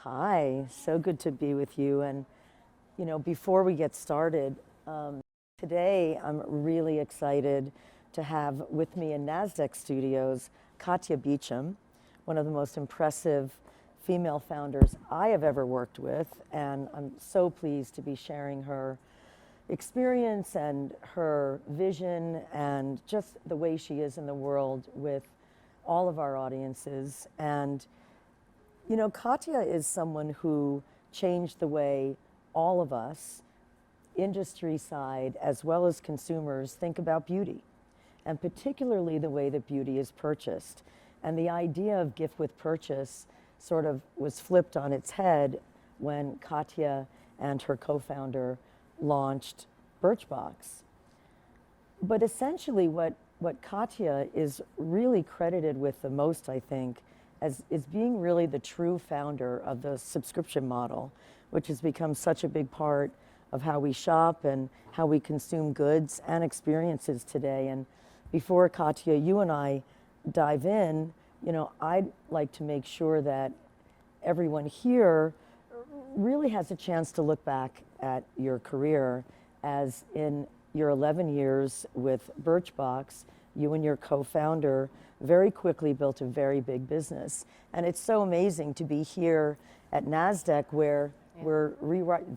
Hi, so good to be with you. And, before we get started, today I'm really excited to have with me in NASDAQ studios Katia Beauchamp, one of the most impressive female founders I have ever worked with. And I'm so pleased to be sharing her experience and her vision and just the way she is in the world with all of our audiences. And Katia is someone who changed the way all of us, industry side as well as consumers, think about beauty, and particularly the way that beauty is purchased. And the idea of gift with purchase sort of was flipped on its head when Katia and her co-founder launched Birchbox. But essentially what Katia is really credited with the most, I think, is being really the true founder of the subscription model, which has become such a big part of how we shop and how we consume goods and experiences today. And before, Katia, you and I dive in, I'd like to make sure that everyone here really has a chance to look back at your career, as in your 11 years with Birchbox, you and your co-founder very quickly built a very big business. And it's so amazing to be here at NASDAQ where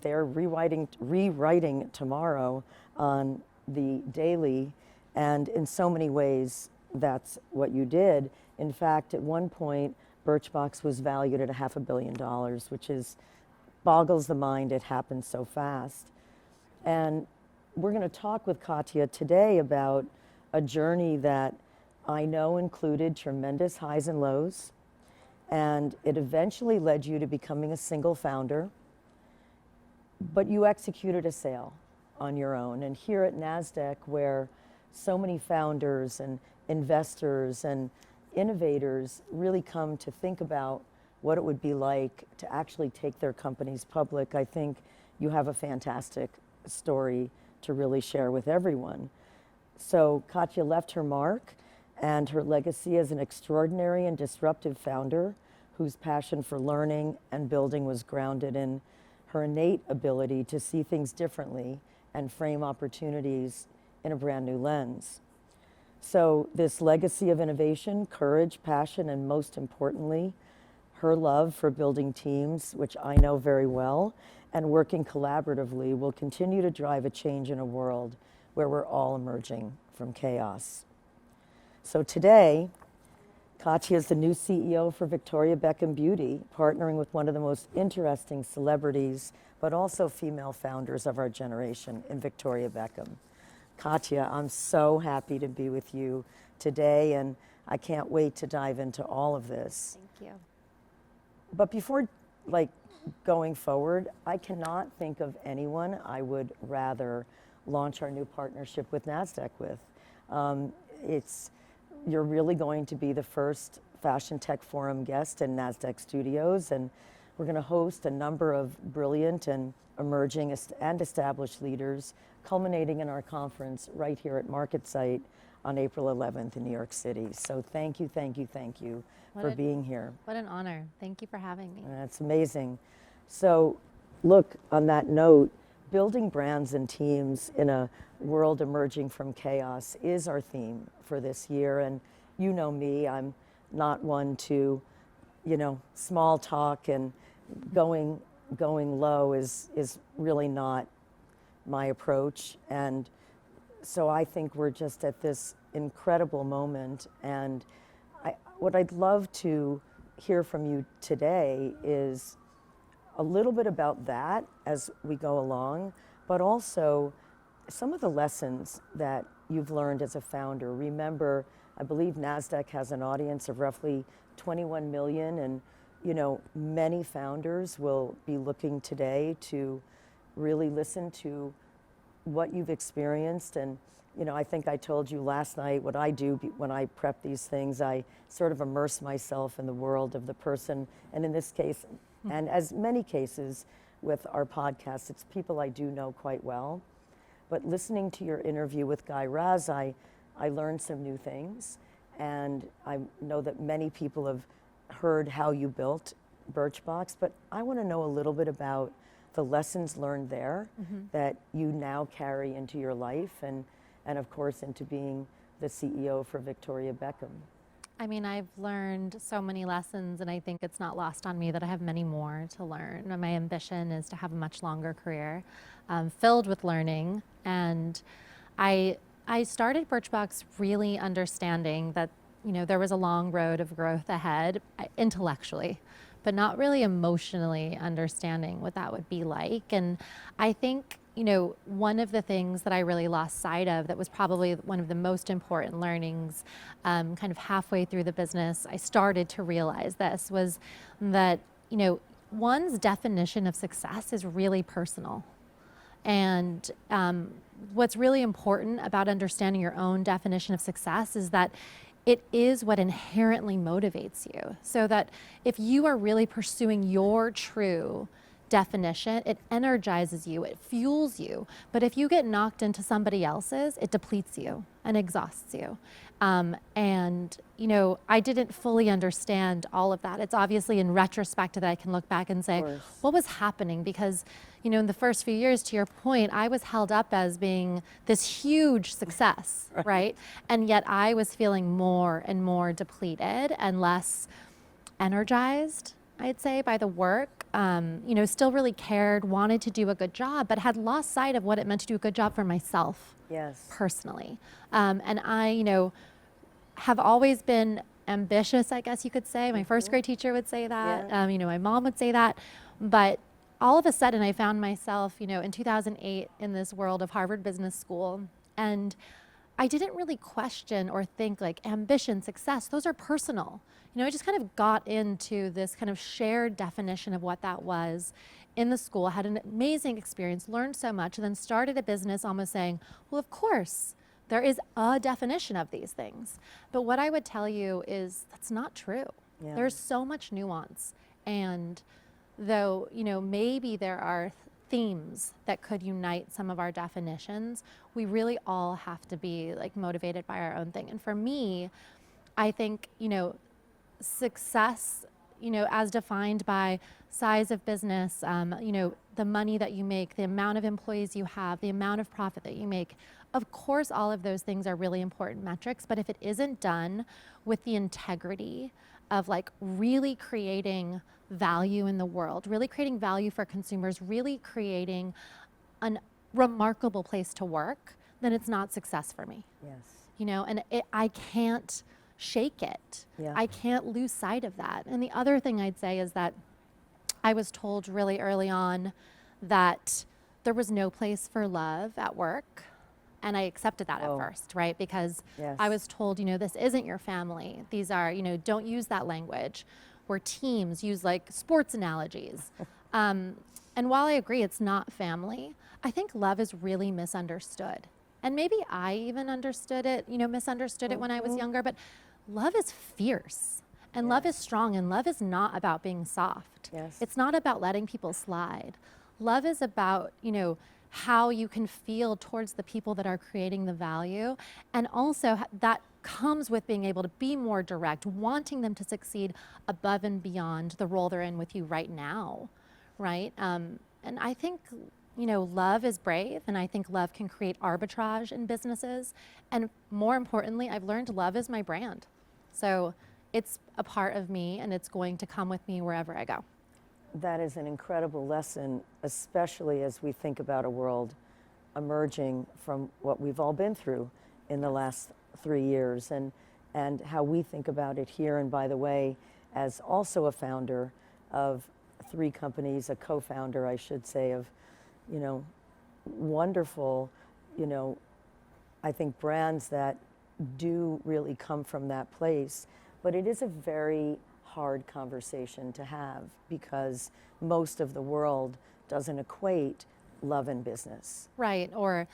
they're rewriting tomorrow on the daily. And in so many ways, that's what you did. In fact, at one point, Birchbox was valued at $500 million, which boggles the mind. It happened so fast. And we're going to talk with Katia today about a journey that I know included tremendous highs and lows, and it eventually led you to becoming a single founder, but you executed a sale on your own. And here at NASDAQ, where so many founders and investors and innovators really come to think about what it would be like to actually take their companies public, I think you have a fantastic story to really share with everyone. So Katia left her mark and her legacy as an extraordinary and disruptive founder whose passion for learning and building was grounded in her innate ability to see things differently and frame opportunities in a brand new lens. So this legacy of innovation, courage, passion, and most importantly, her love for building teams, which I know very well, and working collaboratively will continue to drive a change in a world where we're all emerging from chaos. So today, Katia is the new CEO for Victoria Beckham Beauty, partnering with one of the most interesting celebrities, but also female founders of our generation in Victoria Beckham. Katia, I'm so happy to be with you today, and I can't wait to dive into all of this. Thank you. But before going forward, I cannot think of anyone I would rather launch our new partnership with NASDAQ with. You're really going to be the first Fashion Tech Forum guest in NASDAQ studios, and we're going to host a number of brilliant and emerging and established leaders, culminating in our conference right here at MarketSite on April 11th in New York City. So thank you for being here. What an honor. Thank you for having me. That's amazing. So look, on that note, building brands and teams in a world emerging from chaos is our theme for this year. And you know me, I'm not one to, small talk, and going low is really not my approach. And so I think we're just at this incredible moment. And what I'd love to hear from you today is a little bit about that as we go along, but also some of the lessons that you've learned as a founder. Remember, I believe NASDAQ has an audience of roughly 21 million, and many founders will be looking today to really listen to what you've experienced. And I think I told you last night what I do when I prep these things. I sort of immerse myself in the world of the person, and in this case, and as many cases with our podcast, it's people I do know quite well. But listening to your interview with Guy Raz, I learned some new things, and I know that many people have heard how you built Birchbox, but I want to know a little bit about the lessons learned there that you now carry into your life and of course into being the CEO for Victoria Beckham. I mean, I've learned so many lessons, and I think it's not lost on me that I have many more to learn. And my ambition is to have a much longer career filled with learning. And I started Birchbox really understanding that, there was a long road of growth ahead intellectually, but not really emotionally understanding what that would be like. And I think, one of the things that I really lost sight of that was probably one of the most important learnings kind of halfway through the business, I started to realize this, was that, one's definition of success is really personal. And what's really important about understanding your own definition of success is that it is what inherently motivates you. So that if you are really pursuing your true definition, it energizes you, it fuels you. But if you get knocked into somebody else's, it depletes you and exhausts you. And, I didn't fully understand all of that. It's obviously in retrospect that I can look back and say, what was happening? Because, in the first few years, to your point, I was held up as being this huge success, right? And yet I was feeling more and more depleted and less energized, I'd say, by the work. Still really cared, wanted to do a good job, but had lost sight of what it meant to do a good job for myself. Yes. Personally. And I, have always been ambitious, I guess you could say. My first grade teacher would say that. Yeah. My mom would say that. But all of a sudden I found myself, in 2008 in this world of Harvard Business School. And I didn't really question or think like ambition, success, those are personal. I just kind of got into this kind of shared definition of what that was in the school, had an amazing experience, learned so much, and then started a business almost saying, well, of course, there is a definition of these things. But what I would tell you is that's not true. Yeah. There's so much nuance. And though, maybe there are themes that could unite some of our definitions, we really all have to be like motivated by our own thing. And for me, I think, success, as defined by size of business, the money that you make, the amount of employees you have, the amount of profit that you make. Of course, all of those things are really important metrics, but if it isn't done with the integrity of like really creating value in the world, really creating value for consumers, really creating a remarkable place to work, then it's not success for me. Yes. And I can't shake it. Yeah. I can't lose sight of that. And the other thing I'd say is that I was told really early on that there was no place for love at work. And I accepted that at first, right? Because I was told, this isn't your family. These are, don't use that language. We're teams, use like sports analogies. And while I agree it's not family, I think love is really misunderstood. And maybe I even understood it, misunderstood it when I was younger, but love is fierce and love is strong, and love is not about being soft. Yes. It's not about letting people slide. Love is about, how you can feel towards the people that are creating the value. And also that comes with being able to be more direct, wanting them to succeed above and beyond the role they're in with you right now, right? And I think, love is brave, and I think love can create arbitrage in businesses. And more importantly, I've learned love is my brand. So it's a part of me, and it's going to come with me wherever I go. That is an incredible lesson, especially as we think about a world emerging from what we've all been through in the last 3 years, and how we think about it here. And by the way, as also a founder of 3 companies, a co-founder, I should say, of, wonderful, I think brands that do really come from that place. But it is a very hard conversation to have because most of the world doesn't equate love and business. Right, or,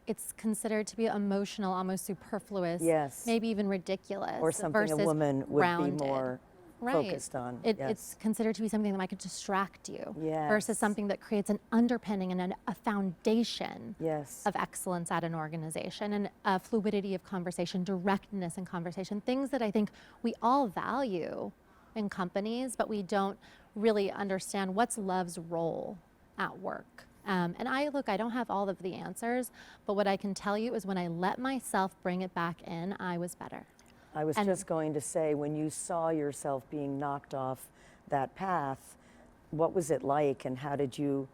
it's considered to be emotional, almost superfluous, Yes. maybe even ridiculous. Or something a woman would grounded. be more focused on. It's considered to be something that might distract you Yes. versus something that creates an underpinning and a foundation Yes. of excellence at an organization, and a fluidity of conversation, directness in conversation, things that I think we all value in companies, but we don't really understand what's love's role at work. And I don't have all of the answers, but what I can tell you is when I let myself bring it back in, I was better. I was just going to say, when you saw yourself being knocked off that path, what was it like, and how did you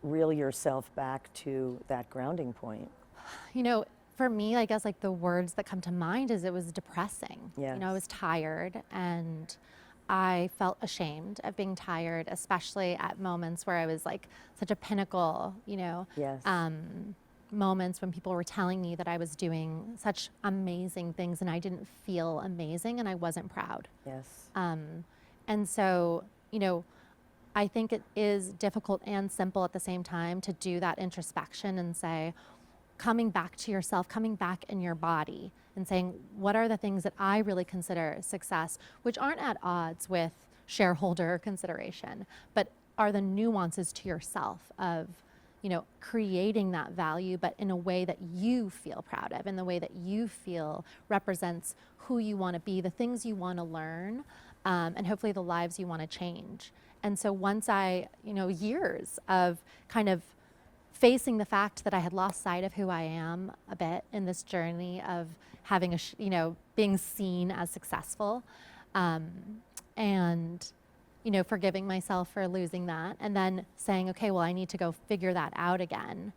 reel yourself back to that grounding point? You know, for me, I guess like the words that come to mind is it was depressing. Yes. You know, I was tired and I felt ashamed of being tired, especially at moments where I was like such a pinnacle, you know, Yes. moments when people were telling me that I was doing such amazing things and I didn't feel amazing and I wasn't proud. Yes. And so, you know, I think it is difficult and simple at the same time to do that introspection and say, coming back to yourself, coming back in your body and saying, what are the things that I really consider success, which aren't at odds with shareholder consideration, but are the nuances to yourself of, you know, creating that value, but in a way that you feel proud of, in the way that you feel represents who you want to be, the things you want to learn, and hopefully the lives you want to change. And so once I, you know, years of kind of facing the fact that I had lost sight of who I am a bit in this journey of having you know, being seen as successful, and, you know, forgiving myself for losing that, and then saying, okay, well, I need to go figure that out again,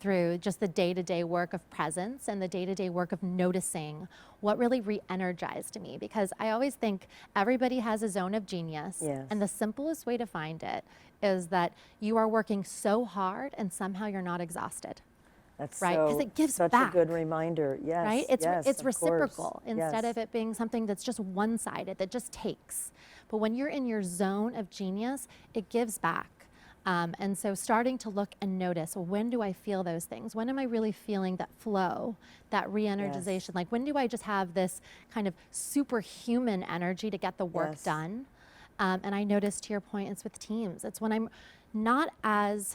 through just the day-to-day work of presence and the day-to-day work of noticing what really re-energized me. Because I always think everybody has a zone of genius, Yes. and the simplest way to find it is that you are working so hard and somehow you're not exhausted. That's right? 'Cause it gives such back. a good reminder. Yes. Right? Yes, It's of reciprocal course. instead Yes. of it being something that's just one-sided, that just takes. But when you're in your zone of genius, it gives back. And so starting to look and notice, when do I feel those things? When am I really feeling that flow, that re-energization? Yes. Like, when do I just have this kind of superhuman energy to get the work Yes. done? And I notice, to your point, it's with teams. It's when I'm not as,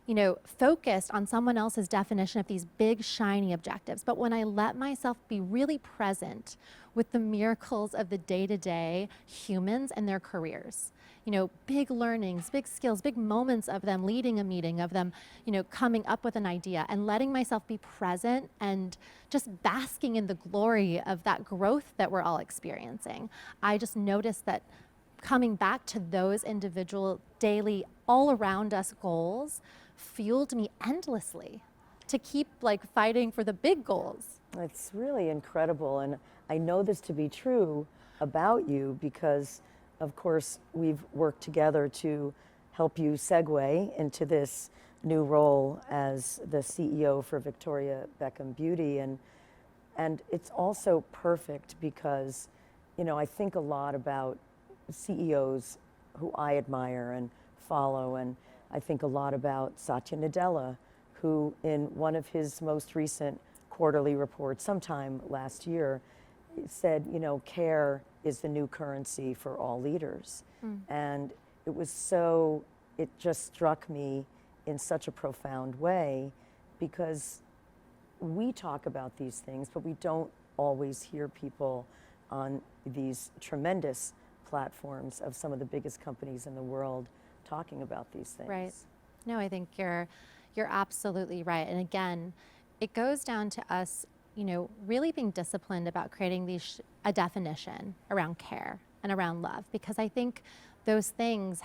you know, focused on someone else's definition of these big, shiny objectives. But when I let myself be really present with the miracles of the day-to-day humans and their careers, you know, big learnings, big skills, big moments of them leading a meeting, of them, you know, coming up with an idea, and letting myself be present and just basking in the glory of that growth that we're all experiencing. I just noticed that coming back to those individual daily, all around us goals fueled me endlessly to keep like fighting for the big goals. It's really incredible, and I know this to be true about you because, of course, we've worked together to help you segue into this new role as the CEO for Victoria Beckham Beauty, and it's also perfect because, you know, I think a lot about CEOs who I admire and follow, and I think a lot about Satya Nadella, who in one of his most recent quarterly reports sometime last year said, you know, care is the new currency for all leaders. And it just struck me in such a profound way because we talk about these things, but we don't always hear people on these tremendous platforms of some of the biggest companies in the world talking about these things. Right. No, I think you're absolutely right. And again, it goes down to us, you know, really being disciplined about creating a definition around care and around love, because I think those things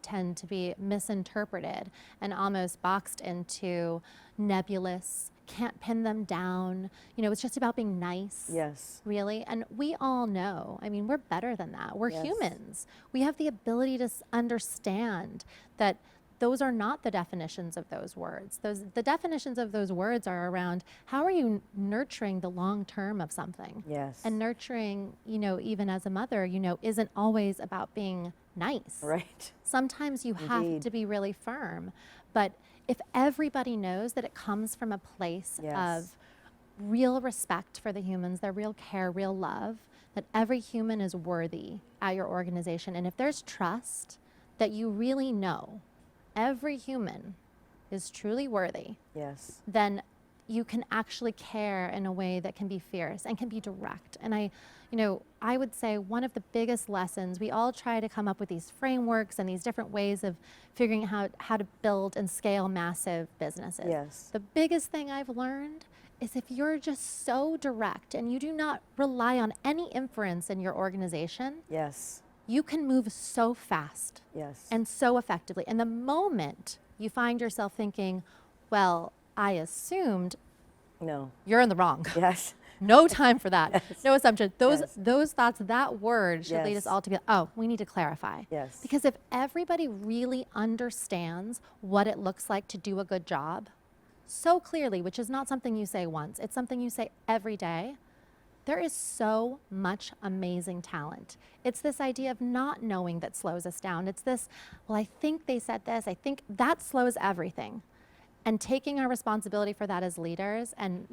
tend to be misinterpreted and almost boxed into nebulous, can't pin them down. You know, it's just about being nice. Yes. Really. And we all know, I mean, we're better than that. We're Yes. humans. We have the ability to understand that those are not the definitions of those words. The definitions of those words are around how are you nurturing the long term of something? Yes. And nurturing, you know, even as a mother, you know, isn't always about being nice. Right. Sometimes you have Indeed. to be really firm. But if everybody knows that it comes from a place Yes. of real respect for the humans, their real care, real love, that every human is worthy at your organization. And if there's trust that you really know every human is truly worthy, Yes. then you can actually care in a way that can be fierce and can be direct. And I would say one of the biggest lessons, we all try to come up with these frameworks and these different ways of figuring out how to build and scale massive businesses. Yes. The biggest thing I've learned is if you're just so direct and you do not rely on any inference in your organization, Yes. you can move so fast Yes. and so effectively. And the moment you find yourself thinking, well, I assumed, No. you're in the wrong. Yes. No time for that. Yes. No assumption. Those Yes. those thoughts, that word should lead Yes. us all to be, oh, we need to clarify. Yes. Because if everybody really understands what it looks like to do a good job so clearly, which is not something you say once, it's something you say every day, there is so much amazing talent. It's this idea of not knowing that slows us down. It's this, well, I think they said this, I think that slows everything. And taking our responsibility for that as leaders and,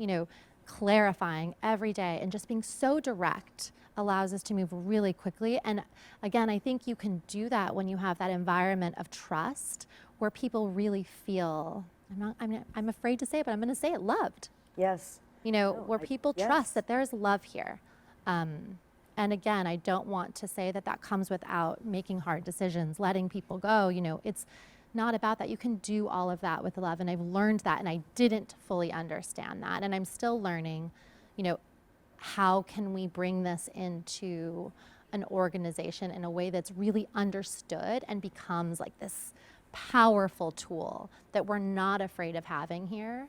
clarifying every day and just being so direct allows us to move really quickly. And again, I think you can do that when you have that environment of trust where people really feel, I'm afraid to say it, but I'm going to say it, loved. Yes. Where people yes. trust that there's love here. And again, I don't want to say that comes without making hard decisions, letting people go. It's not about that. You can do all of that with love. And I've learned that, and I didn't fully understand that. And I'm still learning, how can we bring this into an organization in a way that's really understood and becomes like this powerful tool that we're not afraid of having here.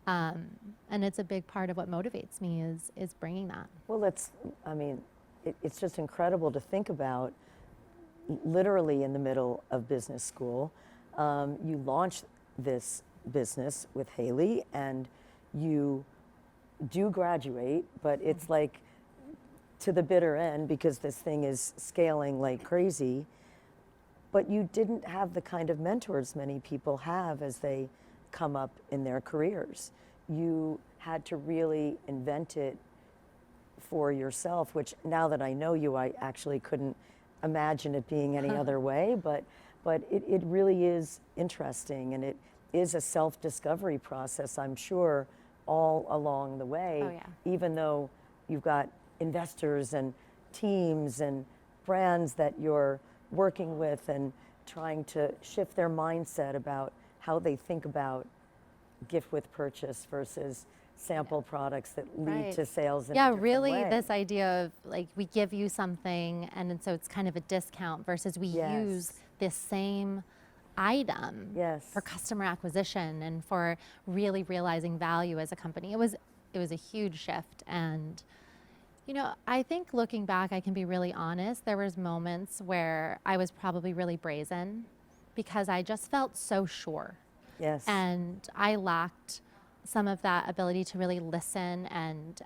And it's a big part of what motivates me is bringing that. Well, it's just incredible to think about. Literally in the middle of business school, you launched this business with Hayley, and you do graduate, but it's like to the bitter end because this thing is scaling like crazy. But you didn't have the kind of mentors many people have as they come up in their careers. You had to really invent it for yourself, which now that I know you, I actually couldn't imagine it being any other way, but it really is interesting, and it is a self-discovery process, I'm sure, all along the way. Oh, yeah. Even though you've got investors and teams and brands that you're working with and trying to shift their mindset about how they think about gift with purchase versus sample products that lead to sales in a different really way. This idea of like we give you something and so it's kind of a discount versus we use this same item for customer acquisition and for really realizing value as a company. It was a huge shift, and I think looking back, I can be really honest. There was moments where I was probably really brazen because I just felt so sure. Yes. And I lacked some of that ability to really listen and,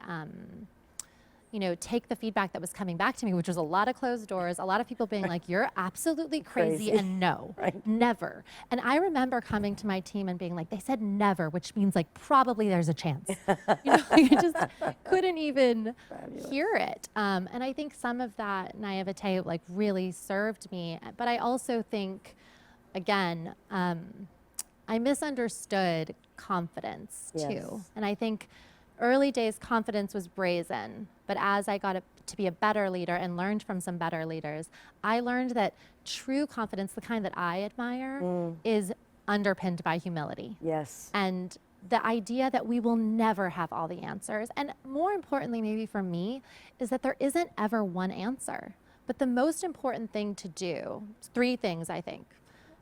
take the feedback that was coming back to me, which was a lot of closed doors, a lot of people being like, you're absolutely crazy. And no, never. And I remember coming to my team and being like, they said never, which means like probably there's a chance. I just couldn't even hear it. And I think some of that naivete like really served me. But I also think, again, I misunderstood confidence too. And I think early days confidence was brazen, but as I got to be a better leader and learned from some better leaders, I learned that true confidence, the kind that I admire, is underpinned by humility. Yes. And the idea that we will never have all the answers. And more importantly, maybe for me, is that there isn't ever one answer. But the most important thing to do, 3 things I think.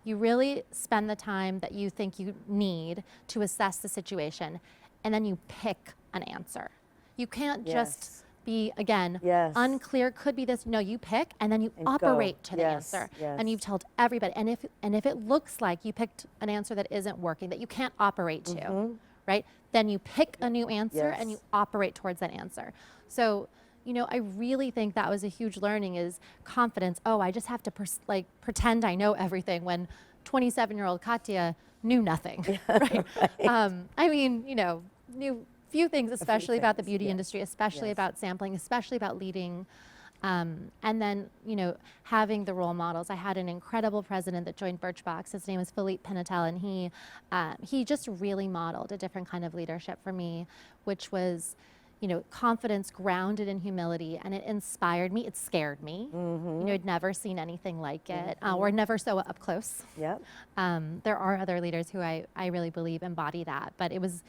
You really spend the time that you think you need to assess the situation, and then you pick an answer. You can't just be, again, unclear, could be this. No, you pick, and then you operate to the answer. And you've told everybody. And if it looks like you picked an answer that isn't working, that you can't operate to, right? Then you pick a new answer and you operate towards that answer. So, I really think that was a huge learning is confidence. Oh, I just have to pretend I know everything when 27-year-old Katia knew nothing, right? Knew few things, especially about the beauty industry, especially about sampling, especially about leading And then, having the role models. I had an incredible president that joined Birchbox. His name was Philippe Pinatel, and he just really modeled a different kind of leadership for me, which was, confidence grounded in humility, and it inspired me. It scared me. I'd never seen anything like it, or never so up close. Yep. There are other leaders who I really believe embody that, but it was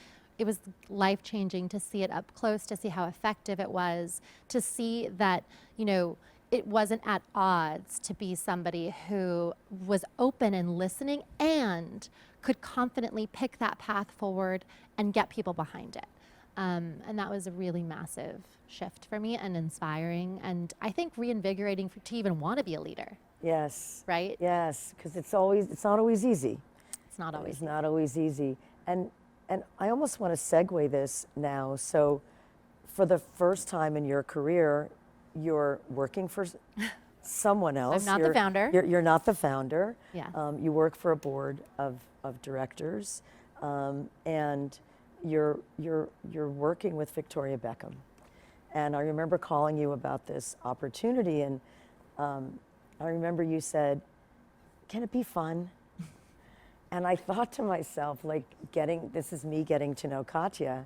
life-changing to see it up close, to see how effective it was, to see that, it wasn't at odds to be somebody who was open and listening and could confidently pick that path forward and get people behind it. And that was a really massive shift for me and inspiring, and I think reinvigorating to even want to be a leader. Yes. Right? Yes, because it's not always easy. It's not always It's not always easy. And I almost want to segue this now. So for the first time in your career, you're working for someone else. I'm not the founder. You're not the founder. Yeah. You work for a board of directors, and you're working with Victoria Beckham. And I remember calling you about this opportunity, and I remember you said, "Can it be fun?" And I thought to myself, this is me getting to know Katia.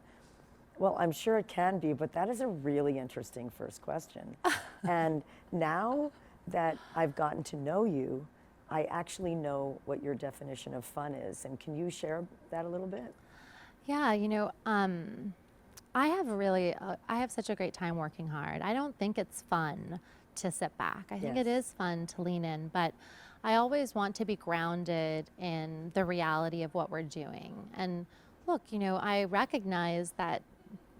Well, I'm sure it can be, but that is a really interesting first question. And now that I've gotten to know you, I actually know what your definition of fun is. And can you share that a little bit? Yeah, I have such a great time working hard. I don't think it's fun to sit back. I think it is fun to lean in, but I always want to be grounded in the reality of what we're doing. And look, I recognize that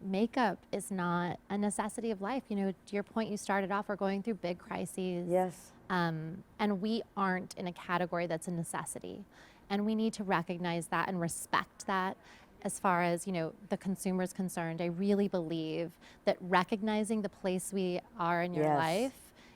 makeup is not a necessity of life. To your point, you started off, we're going through big crises. Yes. And we aren't in a category that's a necessity. And we need to recognize that and respect that. As far as, the consumer is concerned, I really believe that recognizing the place we are in your life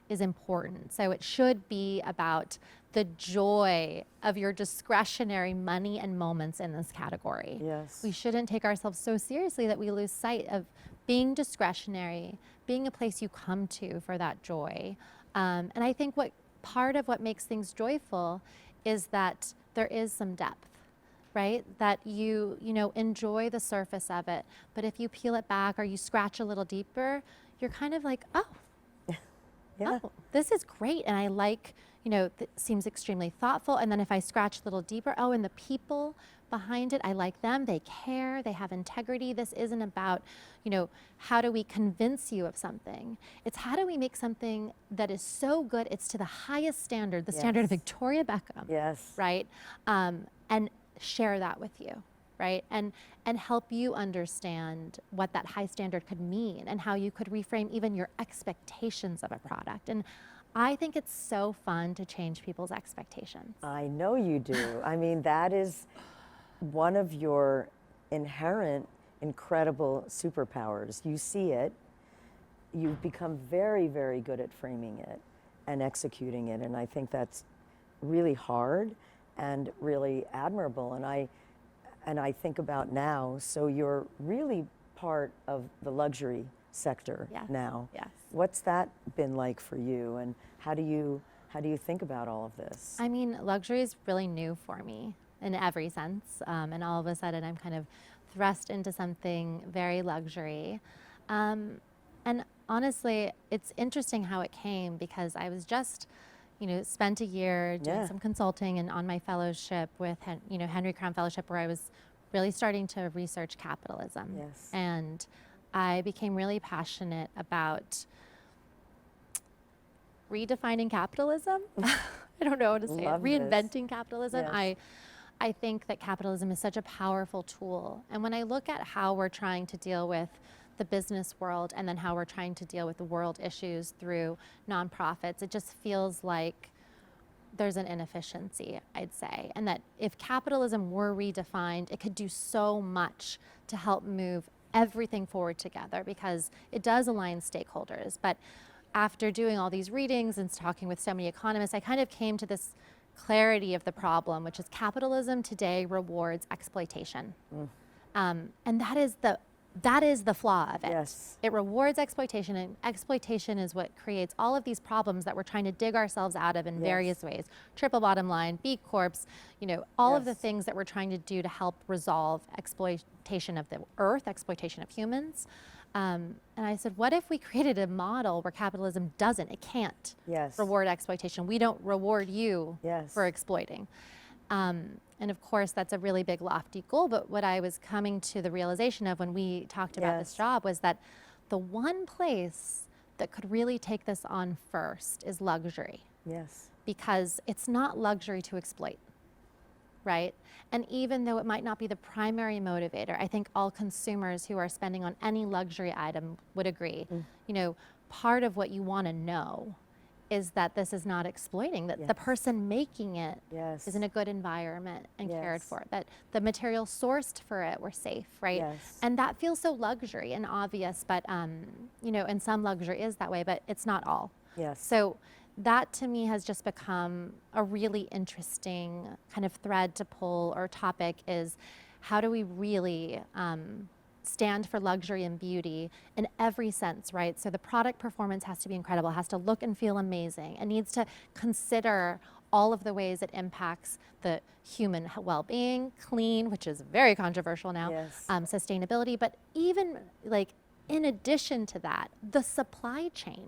is important. So it should be about the joy of your discretionary money and moments in this category. Yes. We shouldn't take ourselves so seriously that we lose sight of being discretionary, being a place you come to for that joy. And I think part of what makes things joyful is that there is some depth, right? That you enjoy the surface of it, but if you peel it back or you scratch a little deeper, you're kind of like, oh, this is great. And I like, seems extremely thoughtful. And then if I scratch a little deeper, and the people behind it, I like them. They care. They have integrity. This isn't about, how do we convince you of something? It's how do we make something that is so good, it's to the highest standard, the standard of Victoria Beckham. Yes. Right? And share that with you. Right? And help you understand what that high standard could mean and how you could reframe even your expectations of a product. And I think it's so fun to change people's expectations. I know you do. I mean, that is one of your inherent, incredible superpowers. You see it, you've become very, very good at framing it and executing it. And I think that's really hard and really admirable. And I think about now, so you're really part of the luxury sector now. Yes. What's that been like for you, and how do you think about all of this? I mean, luxury is really new for me in every sense, and all of a sudden I'm kind of thrust into something very luxury. And honestly, it's interesting how it came, because I was just spent a year doing some consulting and on my fellowship with, Henry Crown Fellowship, where I was really starting to research capitalism. Yes. And I became really passionate about redefining capitalism. I don't know how to say it. Reinventing capitalism. Yes. I think that capitalism is such a powerful tool. And when I look at how we're trying to deal with the business world and then how we're trying to deal with the world issues through nonprofits, it just feels like there's an inefficiency, I'd say. And that if capitalism were redefined, it could do so much to help move everything forward together, because it does align stakeholders. But after doing all these readings and talking with so many economists, I kind of came to this clarity of the problem, which is capitalism today rewards exploitation. And that is the that is the flaw of it. Yes. It rewards exploitation, and exploitation is what creates all of these problems that we're trying to dig ourselves out of in various ways. Triple bottom line, B Corps, all of the things that we're trying to do to help resolve exploitation of the earth, exploitation of humans. And I said, what if we created a model where capitalism it can't reward exploitation. We don't reward you for exploiting. And of course, that's a really big, lofty goal. But what I was coming to the realization of when we talked about this job was that the one place that could really take this on first is luxury. Yes. Because it's not luxury to exploit, right? And even though it might not be the primary motivator, I think all consumers who are spending on any luxury item would agree. Part of what you want to know is that this is not exploiting, that the person making it is in a good environment and cared for, that the material sourced for it were safe, right? And that feels so luxury and obvious, but and some luxury is that way, but it's not all. So that to me has just become a really interesting kind of thread to pull, or topic, is how do we really stand for luxury and beauty in every sense, right? So the product performance has to be incredible, has to look and feel amazing. It needs to consider all of the ways it impacts the human well-being, clean, which is very controversial now, sustainability, but even in addition to that, the supply chain,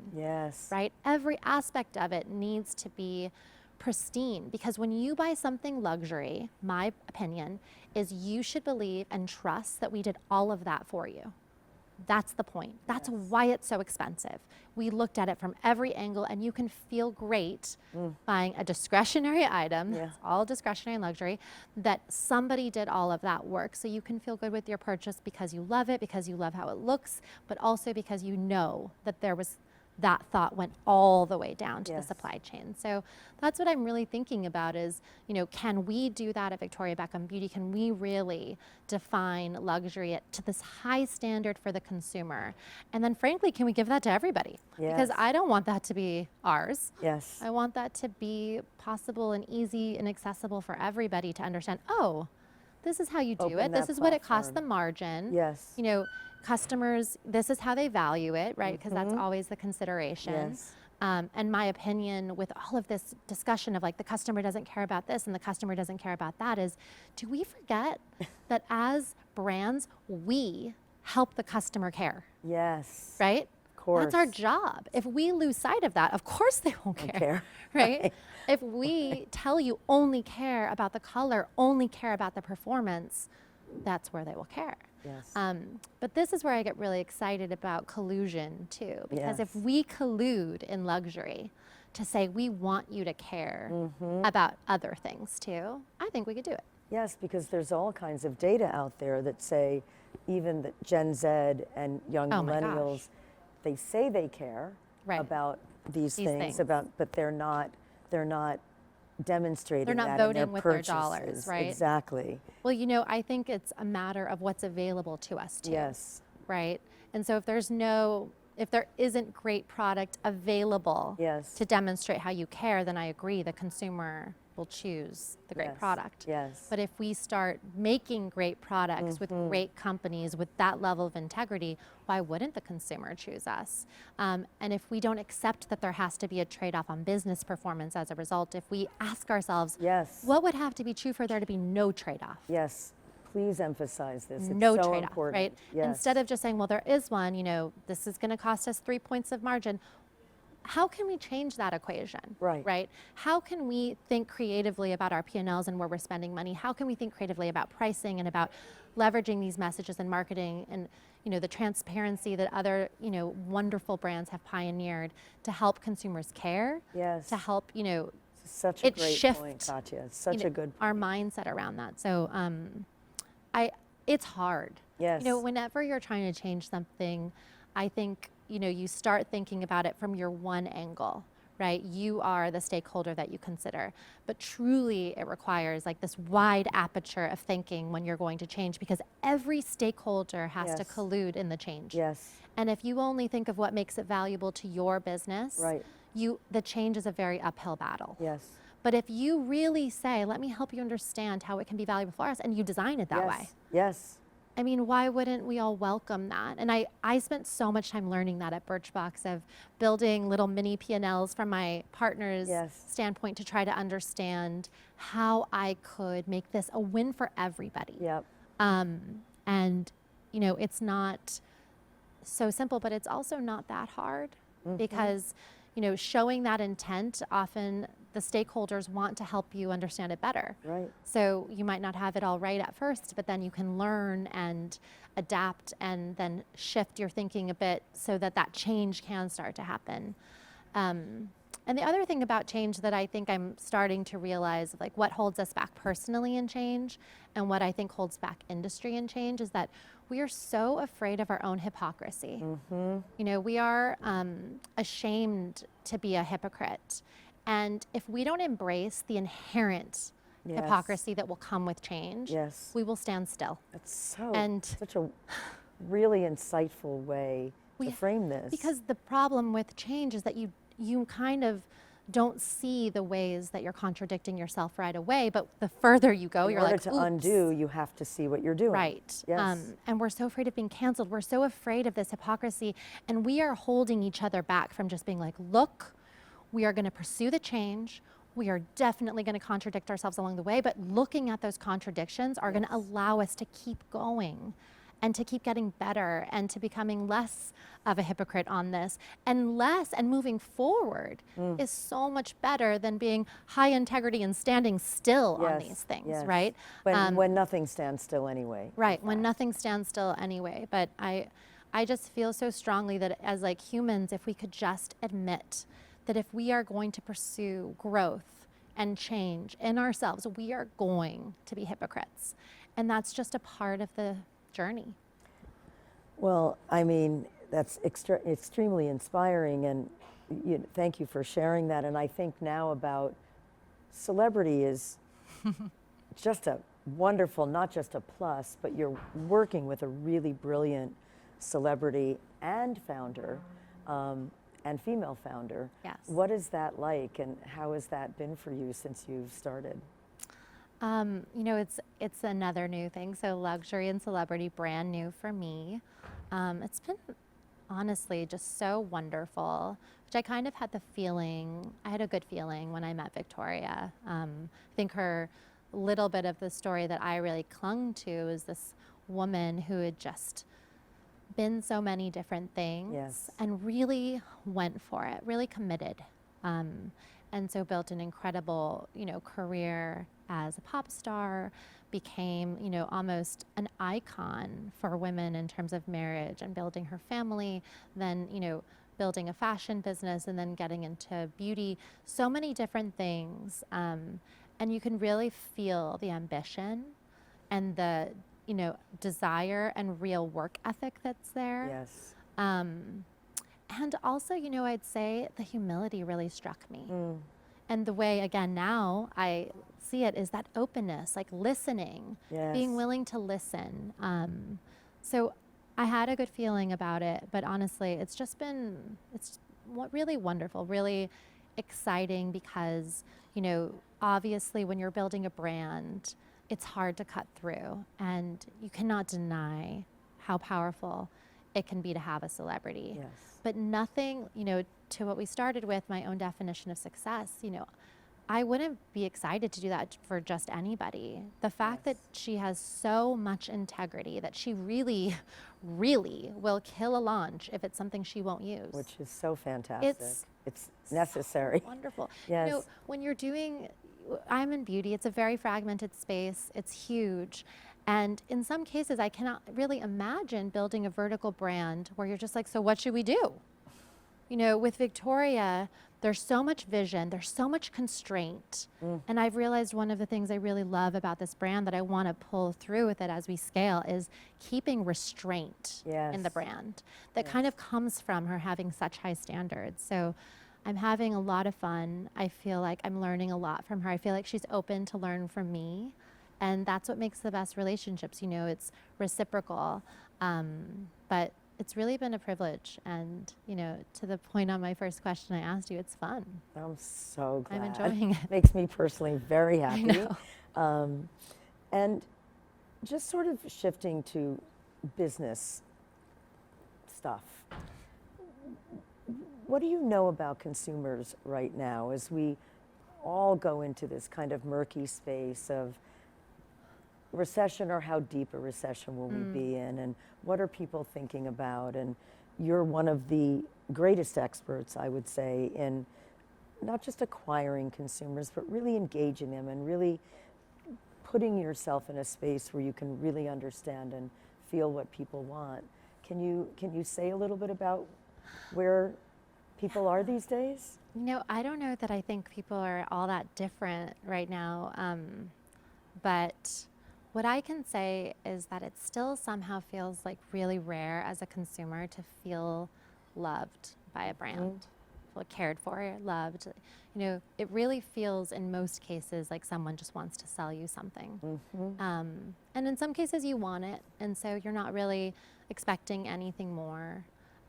right? Every aspect of it needs to be pristine, because when you buy something luxury, my opinion is you should believe and trust that we did all of that for you. That's the point. That's why it's so expensive. We looked at it from every angle, and you can feel great buying a discretionary item, it's all discretionary and luxury, that somebody did all of that work. So you can feel good with your purchase because you love it, because you love how it looks, but also because you know that that thought went all the way down to the supply chain. So that's what I'm really thinking about is, can we do that at Victoria Beckham Beauty? Can we really define luxury to this high standard for the consumer? And then frankly, can we give that to everybody? Because I don't want that to be ours. I want that to be possible and easy and accessible for everybody to understand, oh, this is how you do it. This is what it costs the margin. Customers, this is how they value it, right? Because that's always the consideration. And my opinion with all of this discussion of the customer doesn't care about this and the customer doesn't care about that is, do we forget that as brands, we help the customer care? Right? Of course. That's our job. If we lose sight of that, of course they won't care. Right? If we tell you only care about the color, only care about the performance, that's where they will care. But this is where I get really excited about collusion too, because if we collude in luxury to say we want you to care about other things too, I think we could do it. Yes, because there's all kinds of data out there that say even that Gen Z and young millennials, they say they care about these things, but they're not demonstrating They're not that voting in their with purchases. their dollars, right? Exactly. Well, I think it's a matter of what's available to us too. Right? And so if there isn't great product available to demonstrate how you care, then I agree the consumer will choose the great product. But if we start making great products with great companies with that level of integrity, why wouldn't the consumer choose us? And if we don't accept that there has to be a trade-off on business performance as a result, if we ask ourselves, what would have to be true for there to be no trade-off? Please emphasize this. It's no so trade-off, important. right? Instead of just saying, well, there is one, this is going to cost us 3 points of margin. How can we change that equation? Right? How can we think creatively about our P&Ls and where we're spending money? How can we think creatively about pricing and about leveraging these messages in marketing and the transparency that other wonderful brands have pioneered to help consumers care? To help such a great shift point, Katia. Such a good point. Our mindset around that. So it's hard. Whenever you're trying to change something, I think you start thinking about it from your one angle, right? You are the stakeholder that you consider. But truly, it requires this wide aperture of thinking when you're going to change, because every stakeholder has to collude in the change. And if you only think of what makes it valuable to your business, the change is a very uphill battle. But if you really say, let me help you understand how it can be valuable for us, and you design it that way. I mean, why wouldn't we all welcome that? And I spent so much time learning that at Birchbox, of building little mini P&Ls from my partner's Yes. standpoint to try to understand how I could make this a win for everybody. Yep. And, you know, it's not so simple, but it's also not that hard, because, you know, showing that intent, often the stakeholders want to help you understand it better. Right. So you might not have it all right at first, but then you can learn and adapt and then shift your thinking a bit so that that change can start to happen. And the other thing about change that I think I'm starting to realize, like what holds us back personally in change and what I think holds back industry in change, is that we are so afraid of our own hypocrisy. You know, we are ashamed to be a hypocrite. And if we don't embrace the inherent Yes. hypocrisy that will come with change, Yes. we will stand still. That's such a really insightful way to frame this. Because the problem with change is that you kind of don't see the ways that you're contradicting yourself right away, but the further you go, you're like, in order to undo, you have to see what you're doing. Right. Yes. And we're so afraid of being canceled. We're so afraid of this hypocrisy, and we are holding each other back from just being like, look, we are going to pursue the change. We are definitely going to contradict ourselves along the way, but looking at those contradictions are going to allow us to keep going and to keep getting better and to becoming less of a hypocrite on this, and moving forward is so much better than being high integrity and standing still on these things, yes. right? When nothing stands still anyway. Right, when nothing stands still anyway. But I just feel so strongly that as like humans, if we could just admit that if we are going to pursue growth and change in ourselves, we are going to be hypocrites. And that's just a part of the journey. Well, I mean, that's extremely inspiring, and thank you for sharing that. And I think now about celebrity is just a wonderful, not just a plus, but you're working with a really brilliant celebrity and founder, and female founder. Yes. What is that like, and how has that been for you since you've started? You know, it's another new thing. So luxury and celebrity, brand new for me. It's been honestly just so wonderful, which I kind of had I had a good feeling when I met Victoria. I think her little bit of the story that I really clung to is this woman who had just been so many different things. Yes. And really went for it, really committed. And so built an incredible, you know, career as a pop star, became, you know, almost an icon for women in terms of marriage and building her family, then, you know, building a fashion business, and then getting into beauty, so many different things. And you can really feel the ambition and the, you know, desire and real work ethic that's there. Yes. And also, you know, I'd say the humility really struck me. And the way, again, now I see it is that openness, like listening, being willing to listen. So I had a good feeling about it, but honestly, it's really wonderful, really exciting, because, you know, obviously when you're building a brand, it's hard to cut through, and you cannot deny how powerful it can be to have a celebrity. Yes. But nothing, you know, to what we started with, my own definition of success, you know, I wouldn't be excited to do that for just anybody. The fact that she has so much integrity that she really, really will kill a launch if it's something she won't use. Which is so fantastic. It's necessary. So wonderful. Yes. You know, when you're doing, I'm in beauty, it's a very fragmented space, it's huge. And in some cases, I cannot really imagine building a vertical brand where you're just like, so what should we do? You know, with Victoria, there's so much vision, there's so much constraint. And I've realized one of the things I really love about this brand that I want to pull through with it as we scale is keeping restraint in the brand that kind of comes from her having such high standards. So I'm having a lot of fun. I feel like I'm learning a lot from her. I feel like she's open to learn from me. And that's what makes the best relationships. You know, it's reciprocal. But it's really been a privilege. And, you know, to the point on my first question I asked you, it's fun. I'm so glad. I'm enjoying it. Makes me personally very happy. I know. And Just sort of shifting to business stuff. What do you know about consumers right now as we all go into this kind of murky space of recession, or how deep a recession will we be in, and what are people thinking about? And you're one of the greatest experts, I would say, in not just acquiring consumers, but really engaging them and really putting yourself in a space where you can really understand and feel what people want. Can you say a little bit about where people are these days? You know, I don't know that I think people are all that different right now, but what I can say is that it still somehow feels like really rare as a consumer to feel loved by a brand, feel cared for, loved. You know, it really feels in most cases like someone just wants to sell you something. And in some cases you want it, and so you're not really expecting anything more.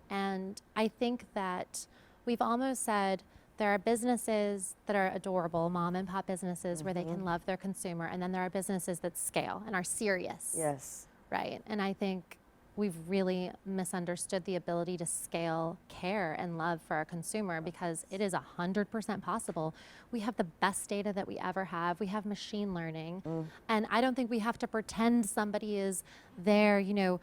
And I think that we've almost said there are businesses that are adorable, mom and pop businesses where they can love their consumer, and then there are businesses that scale and are serious. Yes. Right. And I think we've really misunderstood the ability to scale care and love for our consumer, because it is 100% possible. We have the best data that we ever have. We have machine learning. And I don't think we have to pretend somebody is there, you know,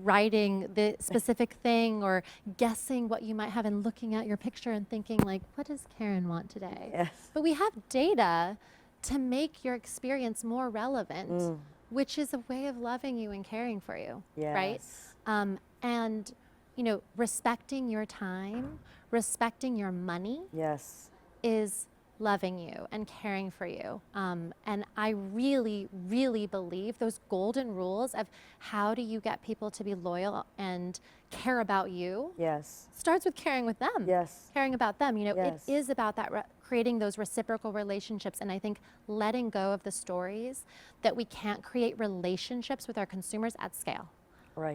writing the specific thing or guessing what you might have and looking at your picture and thinking like, what does Karen want today? Yes. But we have data to make your experience more relevant, which is a way of loving you and caring for you, right? And, you know, respecting your time, respecting your money is loving you and caring for you. And I really, really believe those golden rules of how do you get people to be loyal and care about you starts with caring with them, caring about them. You know, it is about that creating those reciprocal relationships. And I think letting go of the stories that we can't create relationships with our consumers at scale.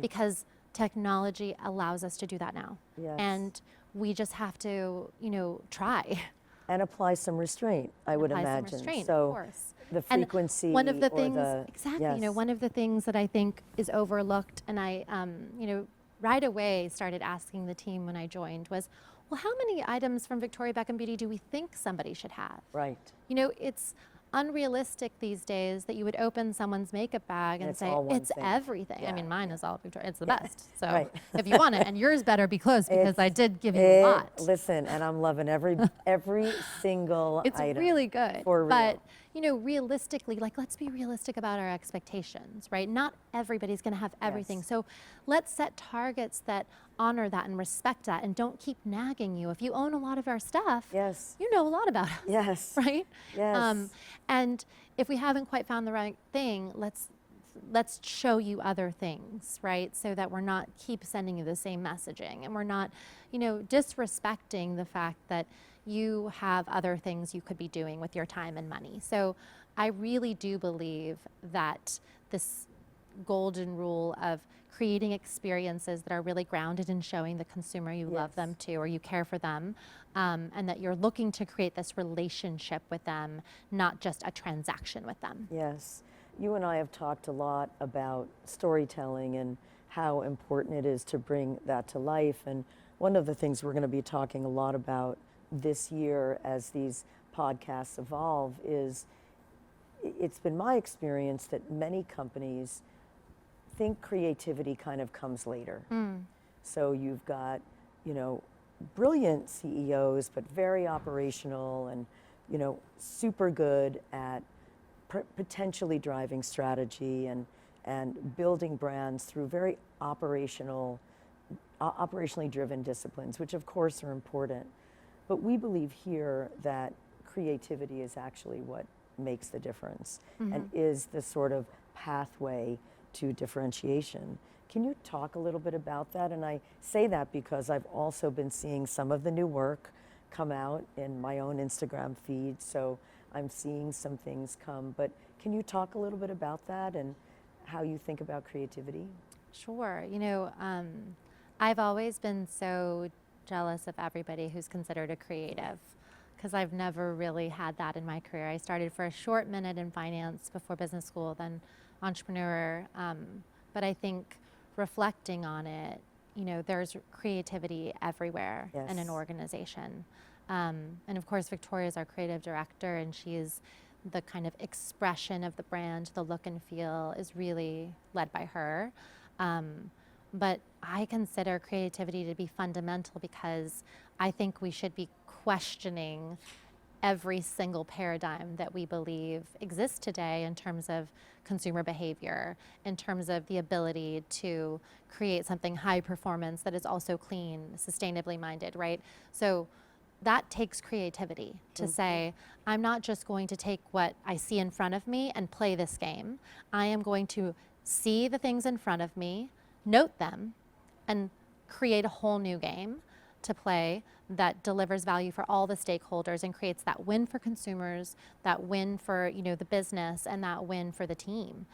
Because technology allows us to do that now. And we just have to, you know, try. And apply some restraint, I would imagine. Some restraint, so of course. The frequency, and one of the things, exactly, you know, one of the things that I think is overlooked, and I, you know, right away started asking the team when I joined was, well, how many items from Victoria Beckham Beauty do we think somebody should have? You know, it's unrealistic these days that you would open someone's makeup bag and say, it's everything. I mean, mine is all Victoria, it's the best. So if you want it, and yours better be close, because I did give you a lot. Listen, and I'm loving every single it's item. It's really good. For real. But, you know, realistically, like, let's be realistic about our expectations, right? Not everybody's going to have everything. So let's set targets that honor that and respect that, and don't keep nagging you. If you own a lot of our stuff, you know a lot about us. Right? And if we haven't quite found the right thing, let's show you other things, right? So that we're not keep sending you the same messaging, and we're not, you know, disrespecting the fact that you have other things you could be doing with your time and money. So I really do believe that this golden rule of creating experiences that are really grounded in showing the consumer you love them too, or you care for them, and that you're looking to create this relationship with them, not just a transaction with them. Yes. You and I have talked a lot about storytelling and how important it is to bring that to life. And one of the things we're going to be talking a lot about this year as these podcasts evolve is, it's been my experience that many companies think creativity kind of comes later. So you've got, you know, brilliant CEOs, but very operational and, you know, super good at potentially driving strategy and building brands through very operationally driven disciplines, which of course are important. But we believe here that creativity is actually what makes the difference and is the sort of pathway to differentiation. Can you talk a little bit about that? And I say that because I've also been seeing some of the new work come out in my own Instagram feed, so I'm seeing some things come. But can you talk a little bit about that and how you think about creativity? Sure. You know, I've always been so jealous of everybody who's considered a creative, because I've never really had that in my career. I started for a short minute in finance before business school, then entrepreneur, but I think reflecting on it, there's creativity everywhere in an organization. And of course, Victoria is our creative director, and she's the kind of expression of the brand, the look and feel is really led by her. But I consider creativity to be fundamental because I think we should be questioning every single paradigm that we believe exists today in terms of consumer behavior, in terms of the ability to create something high performance that is also clean, sustainably minded, right? So that takes creativity to say, I'm not just going to take what I see in front of me and play this game. I am going to see the things in front of me, note them, and create a whole new game to play that delivers value for all the stakeholders and creates that win for consumers, that win for the business, and that win for the team.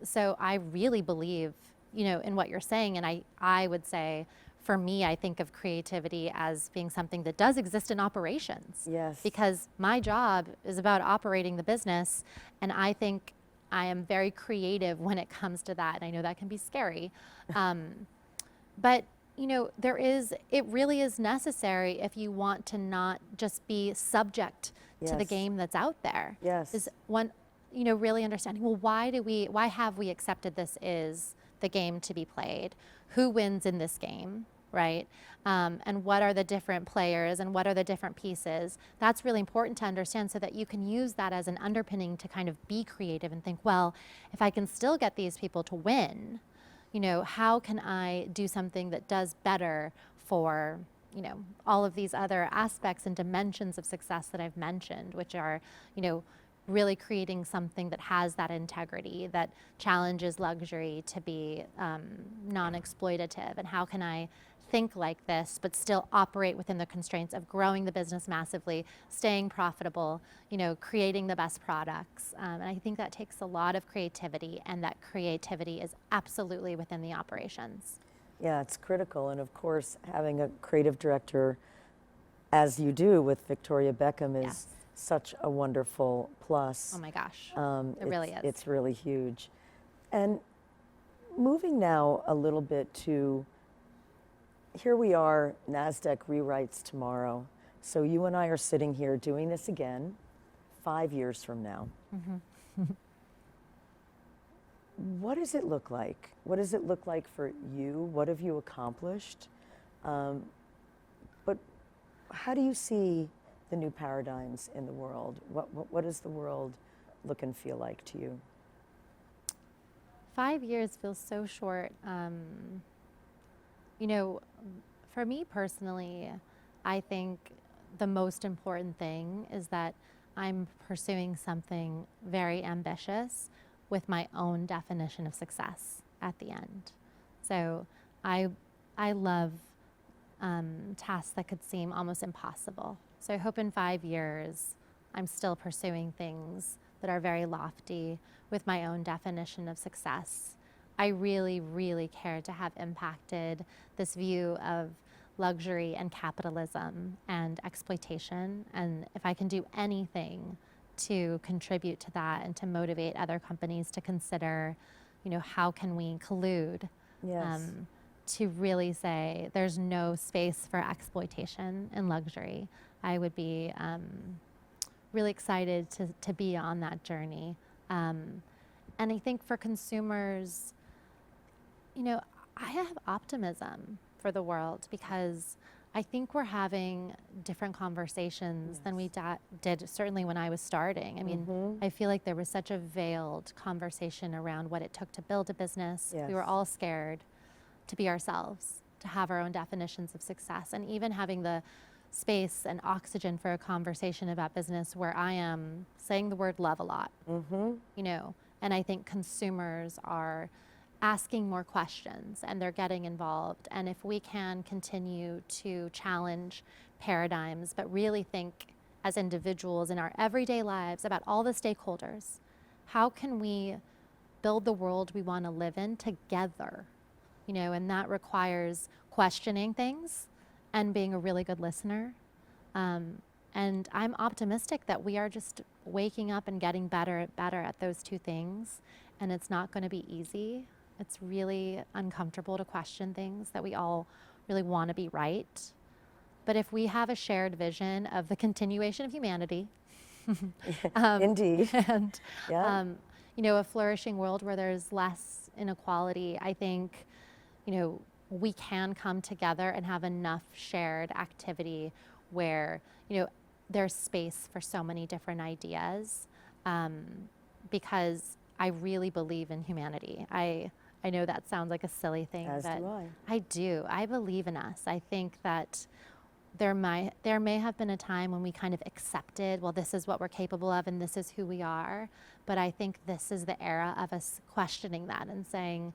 So I really believe in what you're saying, and I would say, for me, I think of creativity as being something that does exist in operations. Yes. Because my job is about operating the business, and I think I am very creative when it comes to that. And I know that can be scary. But it really is necessary if you want to not just be subject to the game that's out there. Yes. Is one, really understanding, well, why have we accepted this is the game to be played? Who wins in this game, right? And what are the different players and what are the different pieces? That's really important to understand so that you can use that as an underpinning to kind of be creative and think, well, if I can still get these people to win, how can I do something that does better for, all of these other aspects and dimensions of success that I've mentioned, which are, really creating something that has that integrity, that challenges luxury to be non-exploitative. And how can I think like this, but still operate within the constraints of growing the business massively, staying profitable, creating the best products. And I think that takes a lot of creativity, and that creativity is absolutely within the operations. Yeah, it's critical. And of course, having a creative director, as you do with Victoria Beckham, is such a wonderful plus. Oh my gosh, it really is. It's really huge. And moving now a little bit to, here we are, NASDAQ rewrites tomorrow. So you and I are sitting here doing this again 5 years from now. What does it look like? What does it look like for you? What have you accomplished? But how do you see the new paradigms in the world? What does the world look and feel like to you? 5 years feels so short. For me personally, I think the most important thing is that I'm pursuing something very ambitious with my own definition of success at the end. So I love tasks that could seem almost impossible. So I hope in 5 years, I'm still pursuing things that are very lofty with my own definition of success. I really, really care to have impacted this view of luxury and capitalism and exploitation. And if I can do anything to contribute to that and to motivate other companies to consider, how can we collude to really say there's no space for exploitation in luxury, I would be really excited to be on that journey. And I think for consumers, I have optimism for the world because I think we're having different conversations than we did certainly when I was starting. I mean, I feel like there was such a veiled conversation around what it took to build a business. We were all scared to be ourselves, to have our own definitions of success, and even having the space and oxygen for a conversation about business where I am saying the word love a lot, and I think consumers are asking more questions and they're getting involved. And if we can continue to challenge paradigms, but really think as individuals in our everyday lives about all the stakeholders, how can we build the world we want to live in together? And that requires questioning things and being a really good listener. And I'm optimistic that we are just waking up and getting better at those two things. and it's not going to be easy. It's really uncomfortable to question things that we all really want to be right. But if we have a shared vision of the continuation of humanity, Indeed. and Yeah. a flourishing world where there's less inequality, I think, we can come together and have enough shared activity where, there's space for so many different ideas, because I really believe in humanity. I know that sounds like a silly thing, As but do I. I do. I believe in us. I think that there may have been a time when we kind of accepted, well, this is what we're capable of and this is who we are. But I think this is the era of us questioning that and saying,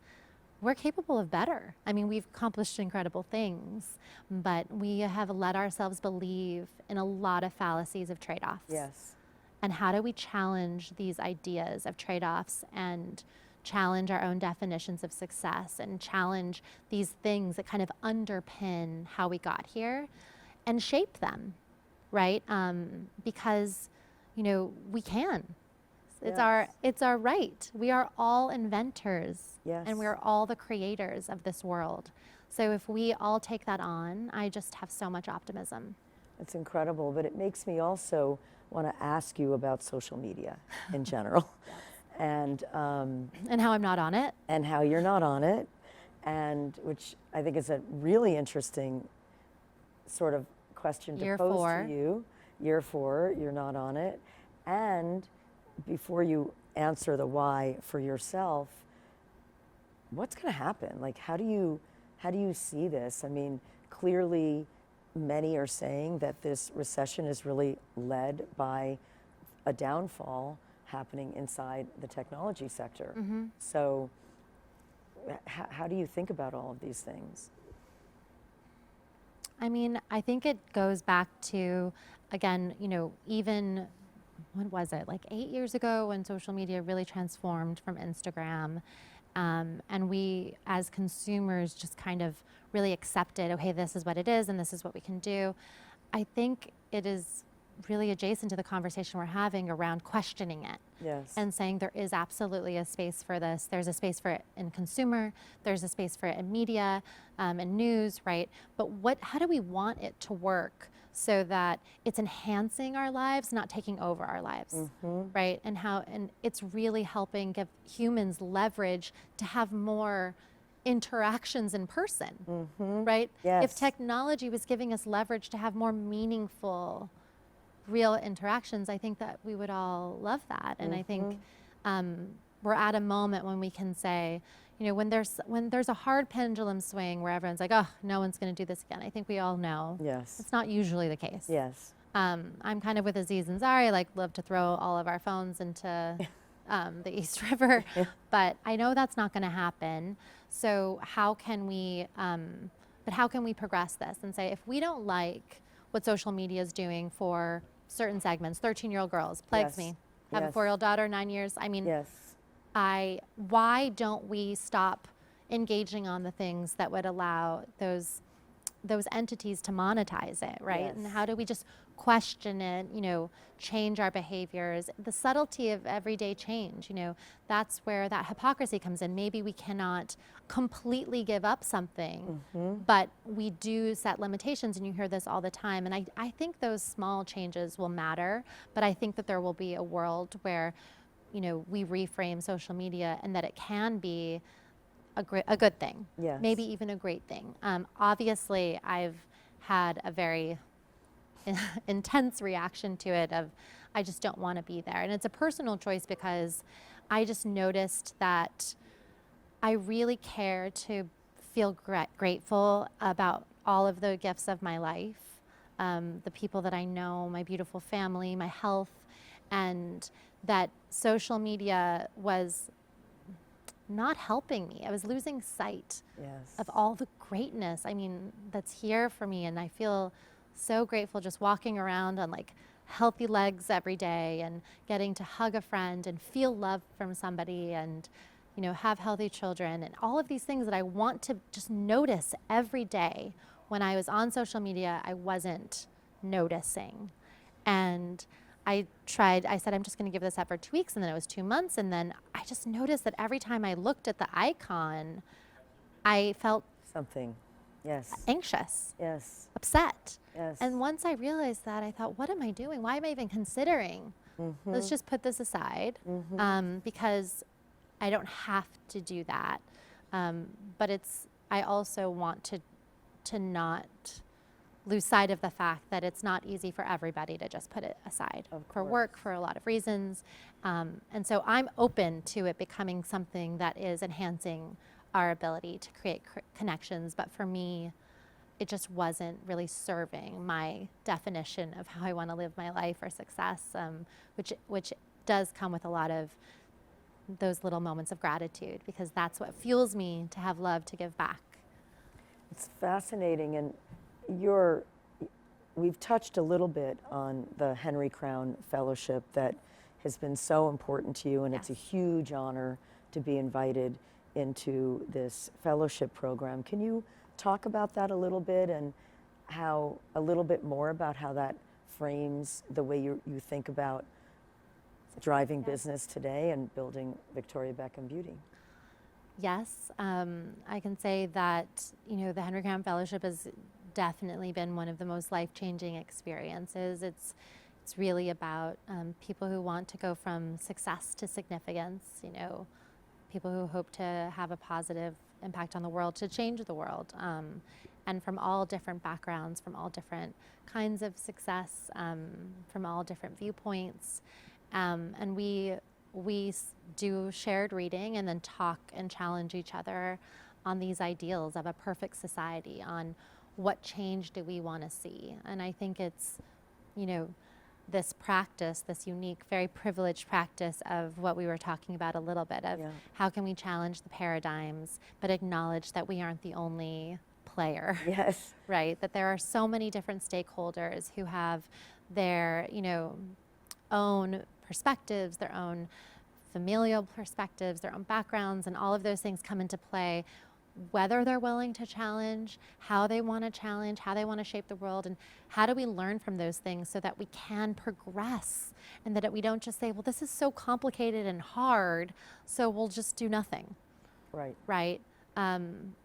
we're capable of better. I mean, we've accomplished incredible things, but we have let ourselves believe in a lot of fallacies of trade-offs. Yes. And how do we challenge these ideas of trade-offs and challenge our own definitions of success and challenge these things that kind of underpin how we got here and shape them, right? Because, we can. Yes. It's our right. We are all inventors. Yes. And we are all the creators of this world. So if we all take that on, I just have so much optimism. It's incredible, but it makes me also want to ask you about social media in general. And how I'm not on it. And how you're not on it, and which I think is a really interesting sort of question to pose to you. Year 4, you're not on it. And before you answer the why for yourself, what's going to happen? Like, how do you see this? I mean, clearly many are saying that this recession is really led by a downfall happening inside the technology sector. Mm-hmm. So how do you think about all of these things? I mean, I think it goes back to, again, even, when was it? Like 8 years ago when social media really transformed from Instagram. And we, as consumers, just kind of really accepted, okay, this is what it is and this is what we can do. I think it is really adjacent to the conversation we're having around questioning it. Yes. And saying there is absolutely a space for this. There's a space for it in consumer, there's a space for it in media, and news, right? But how do we want it to work so that it's enhancing our lives, not taking over our lives, right? And it's really helping give humans leverage to have more interactions in person, right? Yes. If technology was giving us leverage to have more meaningful real interactions, I think that we would all love that. And I think we're at a moment when we can say, when there's a hard pendulum swing where everyone's like, oh, no one's going to do this again. I think we all know. Yes. It's not usually the case. Yes. I'm kind of with Aziz and Zari, love to throw all of our phones into the East River, but I know that's not going to happen. So how can we progress this and say, if we don't like what social media is doing for certain segments, 13-year-old girls, plagues me. Have a 4-year-old daughter, 9 years. I mean, why don't we stop engaging on the things that would allow those entities to monetize it, right? Yes. And how do we just question it, change our behaviors, the subtlety of everyday change, that's where that hypocrisy comes in. Maybe we cannot completely give up something, but we do set limitations, and you hear this all the time. And I think those small changes will matter, but I think that there will be a world where, we reframe social media and that it can be a good thing, yes. Maybe even a great thing. Obviously, I've had a very intense reaction to it of, I just don't want to be there. And it's a personal choice because I just noticed that I really care to feel grateful about all of the gifts of my life, the people that I know, my beautiful family, my health, and that social media was not helping me. I was losing sight of all the greatness, that's here for me. And I feel so grateful just walking around on healthy legs every day and getting to hug a friend and feel love from somebody and, have healthy children and all of these things that I want to just notice every day. When I was on social media, I wasn't noticing. And I said, I'm just going to give this up for 2 weeks, and then it was 2 months, and then I just noticed that every time I looked at the icon, I felt Something. Yes. anxious, Yes. upset. Yes. And once I realized that, I thought, what am I doing? Why am I even considering? Let's just put this aside, because I don't have to do that. But I also want to not lose sight of the fact that it's not easy for everybody to just put it aside for work, for a lot of reasons. And so I'm open to it becoming something that is enhancing our ability to create connections. But for me, it just wasn't really serving my definition of how I want to live my life or success, which does come with a lot of those little moments of gratitude, because that's what fuels me to have love to give back. It's fascinating, and we've touched a little bit on the Henry Crown Fellowship that has been so important to you, and it's a huge honor to be invited into this fellowship program. Can you talk about that a little bit, and a little bit more about how that frames the way you think about driving business today and building Victoria Beckham Beauty? Yes, I can say that, the Henry Crown Fellowship has definitely been one of the most life-changing experiences. It's really about people who want to go from success to significance, people who hope to have a positive impact on the world, to change the world, and from all different backgrounds, from all different kinds of success, from all different viewpoints. And we do shared reading and then talk and challenge each other on these ideals of a perfect society, on what change do we want to see. And I think it's, this practice, this unique, very privileged practice of what we were talking about a little bit of how can we challenge the paradigms, but acknowledge that we aren't the only player. Yes. Right? That there are so many different stakeholders who have their, own perspectives, their own familial perspectives, their own backgrounds, and all of those things come into play, whether they're willing to challenge, how they want to challenge, how they want to shape the world, and how do we learn from those things so that we can progress, and that we don't just say, well, this is so complicated and hard, so we'll just do nothing. Right. Right?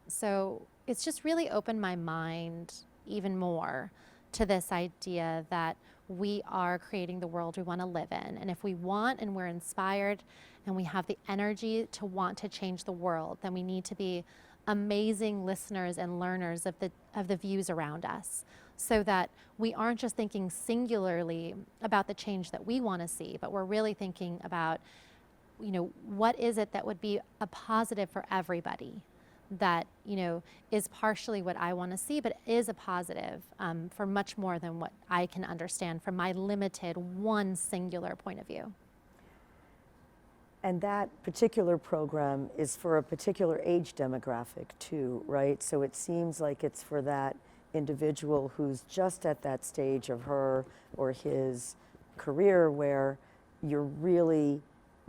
So it's just really opened my mind even more to this idea that we are creating the world we want to live in. And if we want and we're inspired and we have the energy to want to change the world, then we need to be amazing listeners and learners of the views around us, so that we aren't just thinking singularly about the change that we want to see, but we're really thinking about, what is it that would be a positive for everybody, that is partially what I want to see, but is a positive for much more than what I can understand from my limited one singular point of view. And that particular program is for a particular age demographic too, right? So it seems like it's for that individual who's just at that stage of her or his career where you're really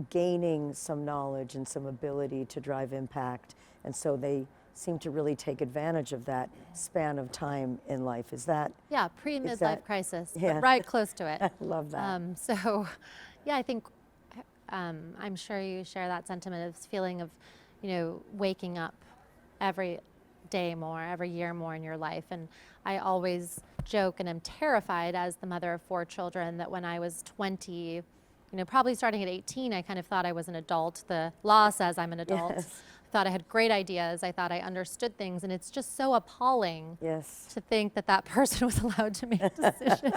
gaining some knowledge and some ability to drive impact. And so they seem to really take advantage of that span of time in life. Is that? Yeah, pre-midlife crisis, Yeah. but right close to it. I love that. So, yeah, I think I'm sure you share that sentiment of feeling of, waking up every day more, every year more in your life. And I always joke, and I'm terrified as the mother of 4 children, that when I was 20, probably starting at 18, I kind of thought I was an adult. The law says I'm an adult. Yes. I thought I had great ideas. I thought I understood things. And it's just so appalling to think that person was allowed to make decisions.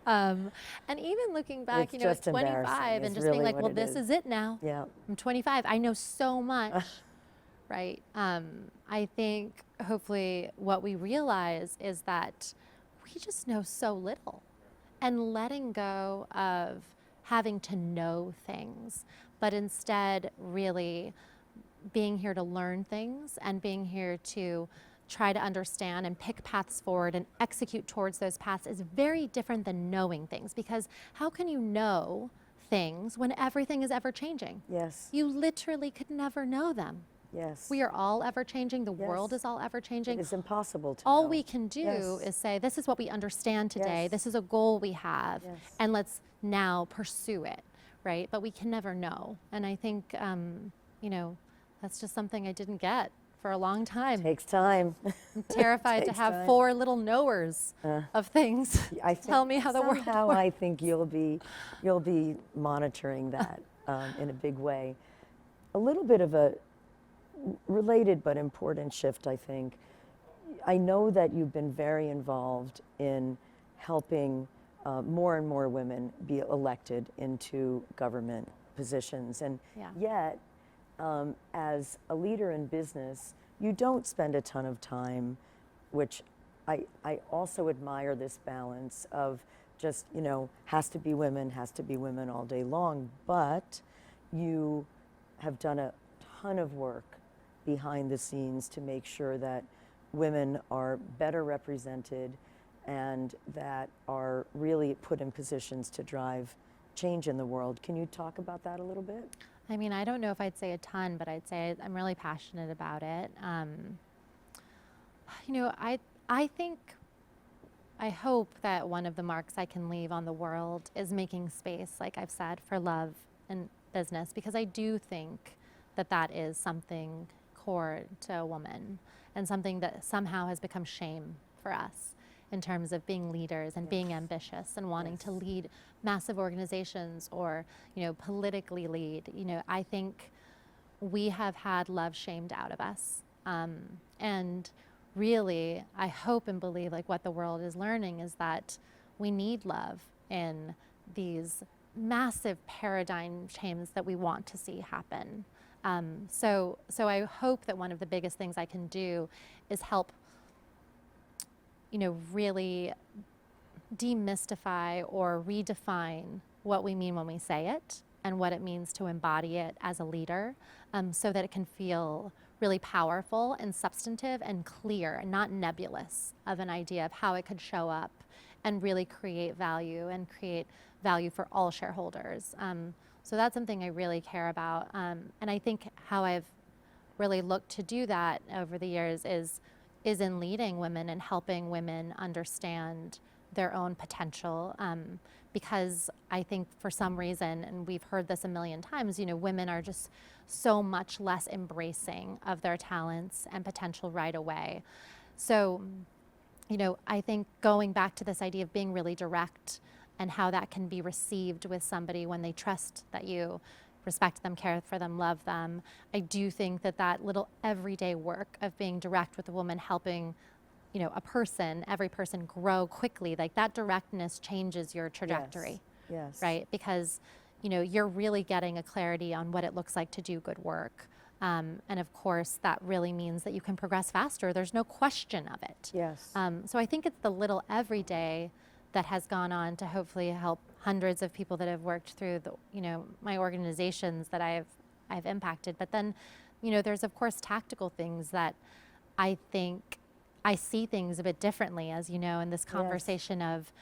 And even looking back, It's at just embarrassing, 25 and is just really being like, what well, it this is it now. Yeah. I'm 25. I know so much. Right? I think hopefully what we realize is that we just know so little, and letting go of having to know things, but instead really being here to learn things and being here to try to understand and pick paths forward and execute towards those paths is very different than knowing things, because how can you know things when everything is ever changing? Yes. You literally could never know them. Yes. We are all ever changing. The Yes. world is all ever changing. It is impossible to All know. we can do Yes. is say, this is what we understand today. Yes. This is a goal we have, Yes. and let's now pursue it, right? But we can never know. And I think, you know, that's just something I didn't get for a long time. Takes time. I'm terrified to Takes have time. 4 little knowers of things. I think Tell me how the world somehow works. I think you'll be monitoring that in a big way. A little bit of a related but important shift, I think. I know that you've been very involved in helping more and more women be elected into government positions, and Yeah. yet, as a leader in business, you don't spend a ton of time, which I also admire this balance of just, has to be women all day long, but you have done a ton of work behind the scenes to make sure that women are better represented and that are really put in positions to drive change in the world. Can you talk about that a little bit? I mean, I don't know if I'd say a ton, but I'd say I'm really passionate about it. I think, I hope that one of the marks I can leave on the world is making space, like I've said, for love and business, because I do think that that is something core to a woman and something that somehow has become shame for us in terms of being leaders and being ambitious and wanting to lead massive organizations or, politically lead. I think we have had love shamed out of us. And really, I hope and believe like what the world is learning is that we need love in these massive paradigm changes that we want to see happen. So I hope that one of the biggest things I can do is help, really demystify or redefine what we mean when we say it and what it means to embody it as a leader, so that it can feel really powerful and substantive and clear and not nebulous of an idea of how it could show up and really create value for all shareholders. So that's something I really care about. And I think how I've really looked to do that over the years is in leading women and helping women understand their own potential. Because I think for some reason, and we've heard this a million times, women are just so much less embracing of their talents and potential right away. So, I think going back to this idea of being really direct and how that can be received with somebody when they trust that you respect them, care for them, love them. I do think that little everyday work of being direct with a woman, helping every person grow quickly, like that directness changes your trajectory. Yes. Right? Because, you're really getting a clarity on what it looks like to do good work. And of course, that really means that you can progress faster. There's no question of it. Yes. So I think it's the little everyday that has gone on to hopefully help hundreds of people that have worked through my organizations that I've impacted. But then, there's of course tactical things that I think I see things a bit differently, as you know, in this conversation of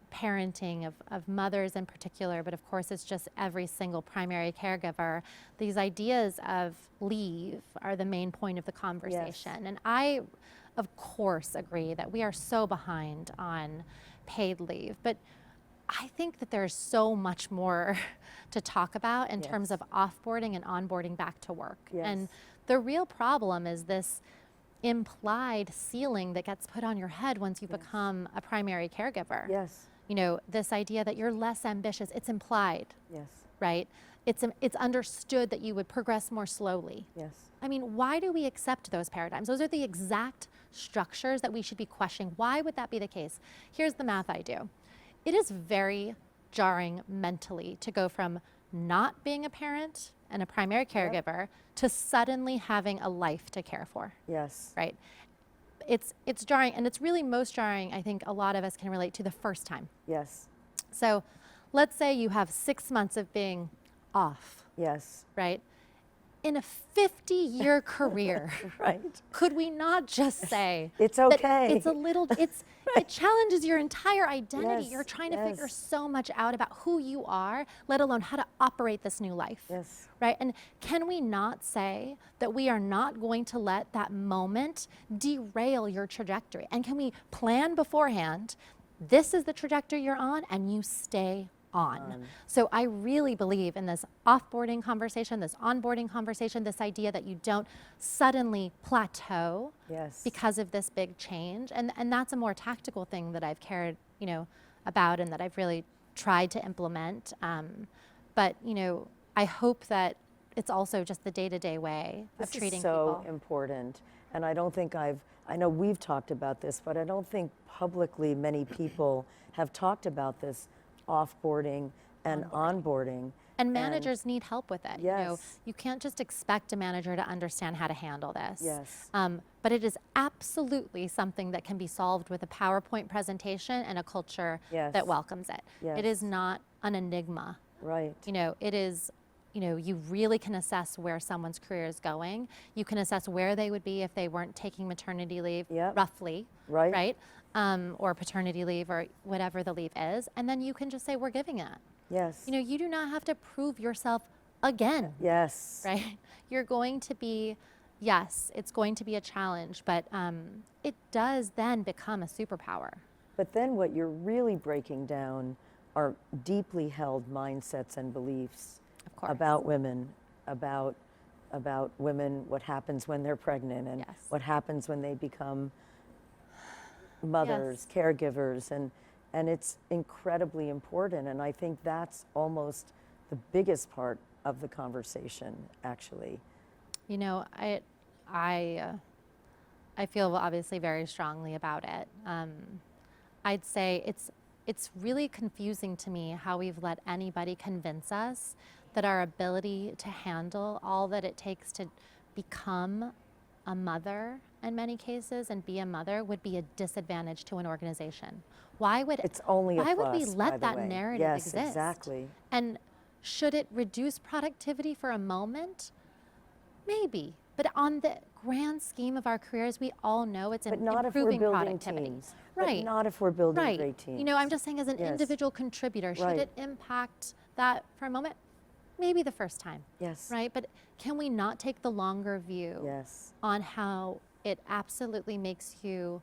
parenting, of mothers in particular, but of course it's just every single primary caregiver. These ideas of leave are the main point of the conversation. And I, of course, agree that we are so behind on paid leave, but I think that there's so much more to talk about in terms of offboarding and onboarding back to work. And the real problem is this implied ceiling that gets put on your head once you become a primary caregiver. This idea that you're less ambitious, it's implied, right? It's understood that you would progress more slowly. I mean, why do we accept those paradigms? Those are the exact structures that we should be questioning. Why would that be the case? Here's the math I do. It is very jarring mentally to go from not being a parent and a primary caregiver to suddenly having a life to care for. Right? It's jarring, and it's really most jarring, I think a lot of us can relate to the first time. So let's say you have 6 months of being off. Right? in a 50-year career, Right. could we not just say It's that okay. it's a little, it challenges your entire identity. Yes, You're trying to figure yes. so much out about who you are, let alone how to operate this new life. Yes. Right? And can we not say that we are not going to let that moment derail your trajectory? And can we plan beforehand, this is the trajectory you're on, and you stay on. So I really believe in this offboarding conversation, this onboarding conversation, this idea that you don't suddenly plateau Yes. because of this big change. And that's a more tactical thing that I've cared, about and that I've really tried to implement. But, I hope that it's also just the day-to-day way of treating people. This is so important. And I don't think I know we've talked about this, but I don't think publicly many people have talked about this offboarding and onboarding. And managers need help with it. Yes. You can't just expect a manager to understand how to handle this. Yes. But it is absolutely something that can be solved with a PowerPoint presentation and a culture Yes. that welcomes it. Yes. It is not an enigma. Right. It is, you really can assess where someone's career is going. You can assess where they would be if they weren't taking maternity leave, Yep. roughly, Right. right? Or paternity leave or whatever the leave is. And then you can just say, we're giving it. Yes. You do not have to prove yourself again, Yes. right? You're going to be, yes, it's going to be a challenge, but it does then become a superpower. But then what you're really breaking down are deeply held mindsets and beliefs Of course. about women, about women, what happens when they're pregnant and Yes. what happens when they become mothers, caregivers, and it's incredibly important. And I think that's almost the biggest part of the conversation, actually. I feel obviously very strongly about it. I'd say it's really confusing to me how we've let anybody convince us that our ability to handle all that it takes to become a mother in many cases and be a mother would be a disadvantage to an organization. Why would It's only a why would we plus, by let the that way. narrative Yes, exist? exactly. And should it reduce productivity for a moment? Maybe. But on the grand scheme of our careers, we all know it's But not if we're improving building productivity. teams. Right. But not if we're building Right. great teams. I'm just saying as an Yes. individual contributor, should Right. it impact that for a moment? Maybe the first time. Yes. Right? But can we not take the longer view Yes. on how it absolutely makes you,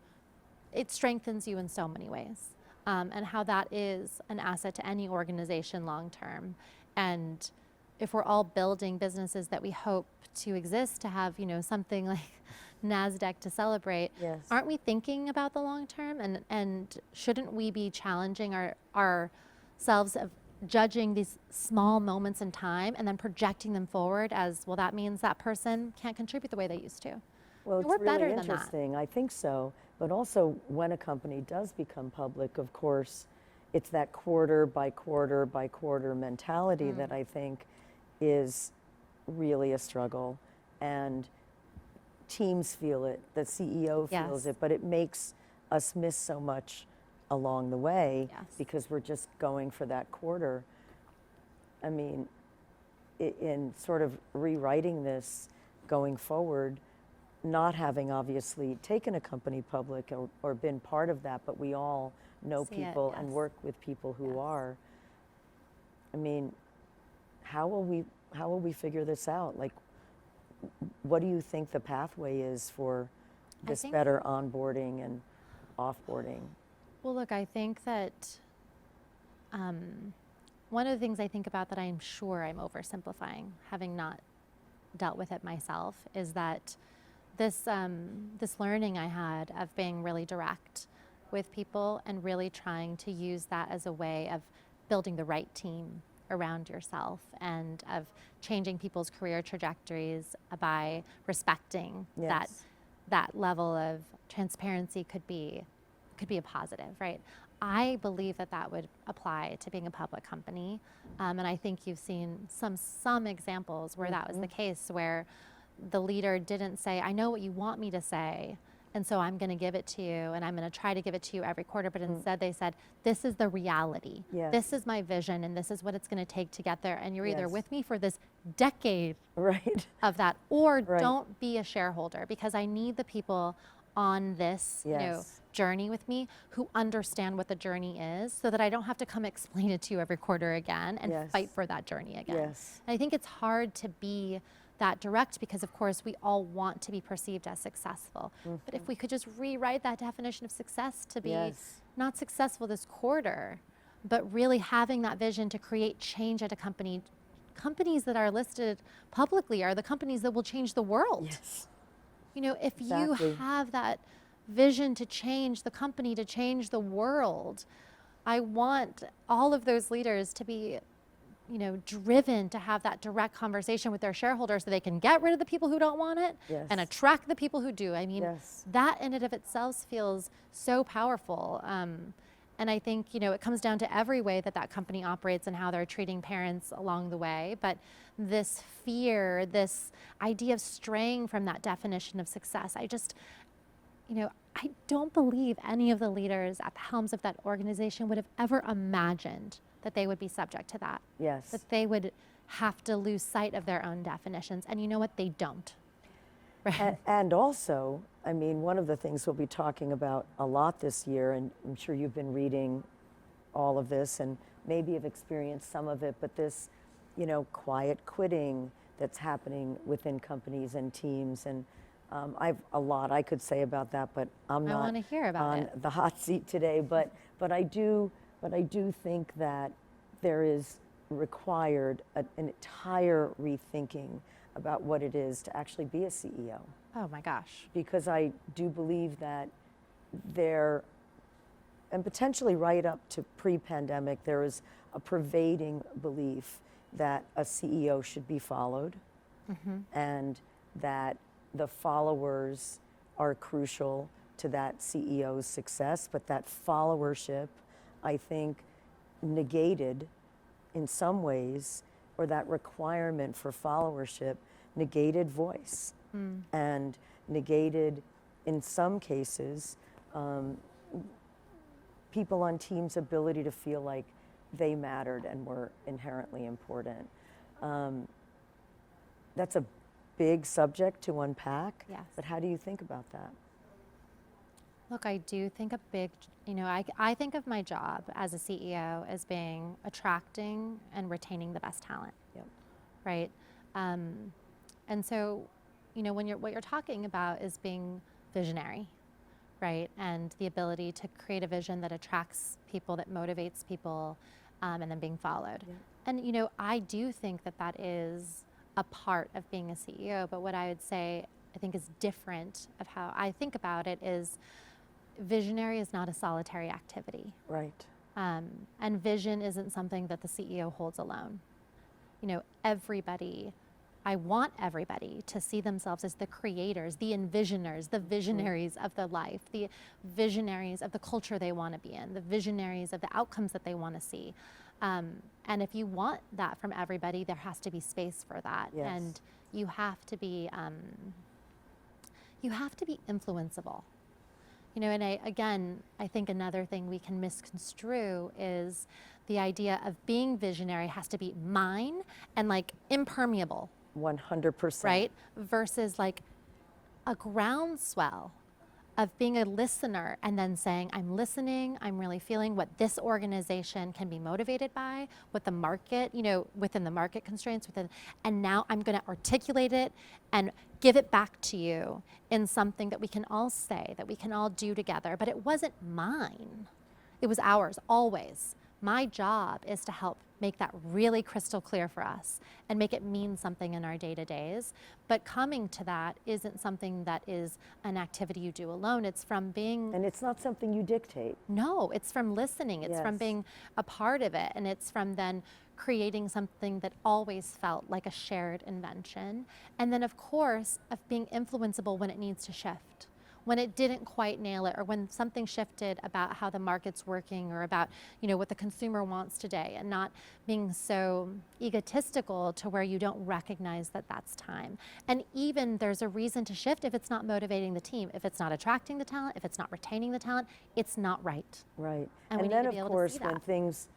it strengthens you in so many ways, and how that is an asset to any organization long term. And if we're all building businesses that we hope to exist to have, something like NASDAQ to celebrate, Yes. aren't we thinking about the long term? And shouldn't we be challenging ourselves of judging these small moments in time and then projecting them forward as, well, that means that person can't contribute the way they used to? Well, it's We're really better than that. interesting. I think so. But also, when a company does become public, of course, it's that quarter by quarter by quarter mentality that I think is really a struggle. And teams feel it, the CEO feels Yes. it, but it makes us miss so much along the way Yes. because we're just going for that quarter. I mean, in sort of rewriting this going forward, not having obviously taken a company public or been part of that, but we all know See it, people and yes. work with people who Yes. are. I mean, how will we figure this out? Like, what do you think the pathway is for this think- better onboarding and offboarding? Well, look, I think that one of the things I think about that I'm sure I'm oversimplifying, having not dealt with it myself, is that this learning I had of being really direct with people and really trying to use that as a way of building the right team around yourself and of changing people's career trajectories by respecting Yes. that level of transparency could be a positive, right? I believe that would apply to being a public company, and I think you've seen some examples where that was the case, where the leader didn't say, "I know what you want me to say," and so I'm going to give it to you, and I'm going to try to give it to you every quarter. But instead they said, this is the reality. Yes. This is my vision, and this is what it's going to take to get there. And you're either Yes. with me for this decade Right. of that, or Right. don't be a shareholder, because I need the people on this Yes. journey with me who understand what the journey is, so that I don't have to come explain it to you every quarter again and Yes. fight for that journey again. Yes. And I think it's hard to be that direct, because of course we all want to be perceived as successful. But if we could just rewrite that definition of success to be Yes. not successful this quarter, but really having that vision to create change at a company. Companies that are listed publicly are the companies that will change the world. Yes. You know, if Exactly. you have that vision to change the company, to change the world, I want all of those leaders to be, driven to have that direct conversation with their shareholders, so they can get rid of the people who don't want it Yes. and attract the people who do. I mean, Yes. that in and of itself feels so powerful. And I think, it comes down to every way that that company operates and how they're treating parents along the way. But this fear, this idea of straying from that definition of success, I don't believe any of the leaders at the helms of that organization would have ever imagined that they would be subject to that. Yes. That they would have to lose sight of their own definitions. And you know what? They don't. Right? And also, I mean, one of the things we'll be talking about a lot this year, and I'm sure you've been reading all of this and maybe have experienced some of it, but this, quiet quitting that's happening within companies and teams. And I've a lot I could say about that, but I'm I not want to hear about on it. the hot seat today. But I do think that there is required an entire rethinking about what it is to actually be a CEO. Oh my gosh. Because I do believe that there, and potentially right up to pre-pandemic, there is a pervading belief that a CEO should be followed, and that the followers are crucial to that CEO's success, but that followership, I think, negated in some ways, or that requirement for followership negated voice and negated, in some cases, people on teams' ability to feel like they mattered and were inherently important. That's a big subject to unpack, Yes. but how do you think about that? Look, I do think I think of my job as a CEO as being attracting and retaining the best talent. Yep. Right? And so, what you're talking about is being visionary, right? And the ability to create a vision that attracts people, that motivates people, and then being followed. Yeah. And, I do think that that is a part of being a CEO, but what I would say, I think is different of how I think about it is visionary is not a solitary activity. Right. And vision isn't something that the CEO holds alone. I want everybody to see themselves as the creators, the envisioners, the visionaries of the life, the visionaries of the culture they want to be in, the visionaries of the outcomes that they want to see. And if you want that from everybody, there has to be space for that. Yes. And you have to be influenceable. And I think another thing we can misconstrue is the idea of being visionary has to be mine and like impermeable, 100%. right? Versus like a groundswell of being a listener and then saying, I'm listening, I'm really feeling what this organization can be motivated by, what the market, within the market constraints, and now I'm going to articulate it and give it back to you in something that we can all say, that we can all do together. But it wasn't mine. It was ours, always. My job is to help make that really crystal clear for us and make it mean something in our day-to-days. But coming to that isn't something that is an activity you do alone. It's from being... And it's not something you dictate. No, it's from listening. It's from Yes. being a part of it. And it's from then creating something that always felt like a shared invention. And then, of course, of being influenceable when it needs to shift. when it didn't quite nail it, or when something shifted about how the market's working, or about, you know, what the consumer wants today, and not being so egotistical to where you don't recognize that that's time. And even there's a reason to shift if it's not motivating the team, if it's not attracting the talent, if it's not retaining the talent, it's not right. Right. And we need then, to be of able to course, see when that. things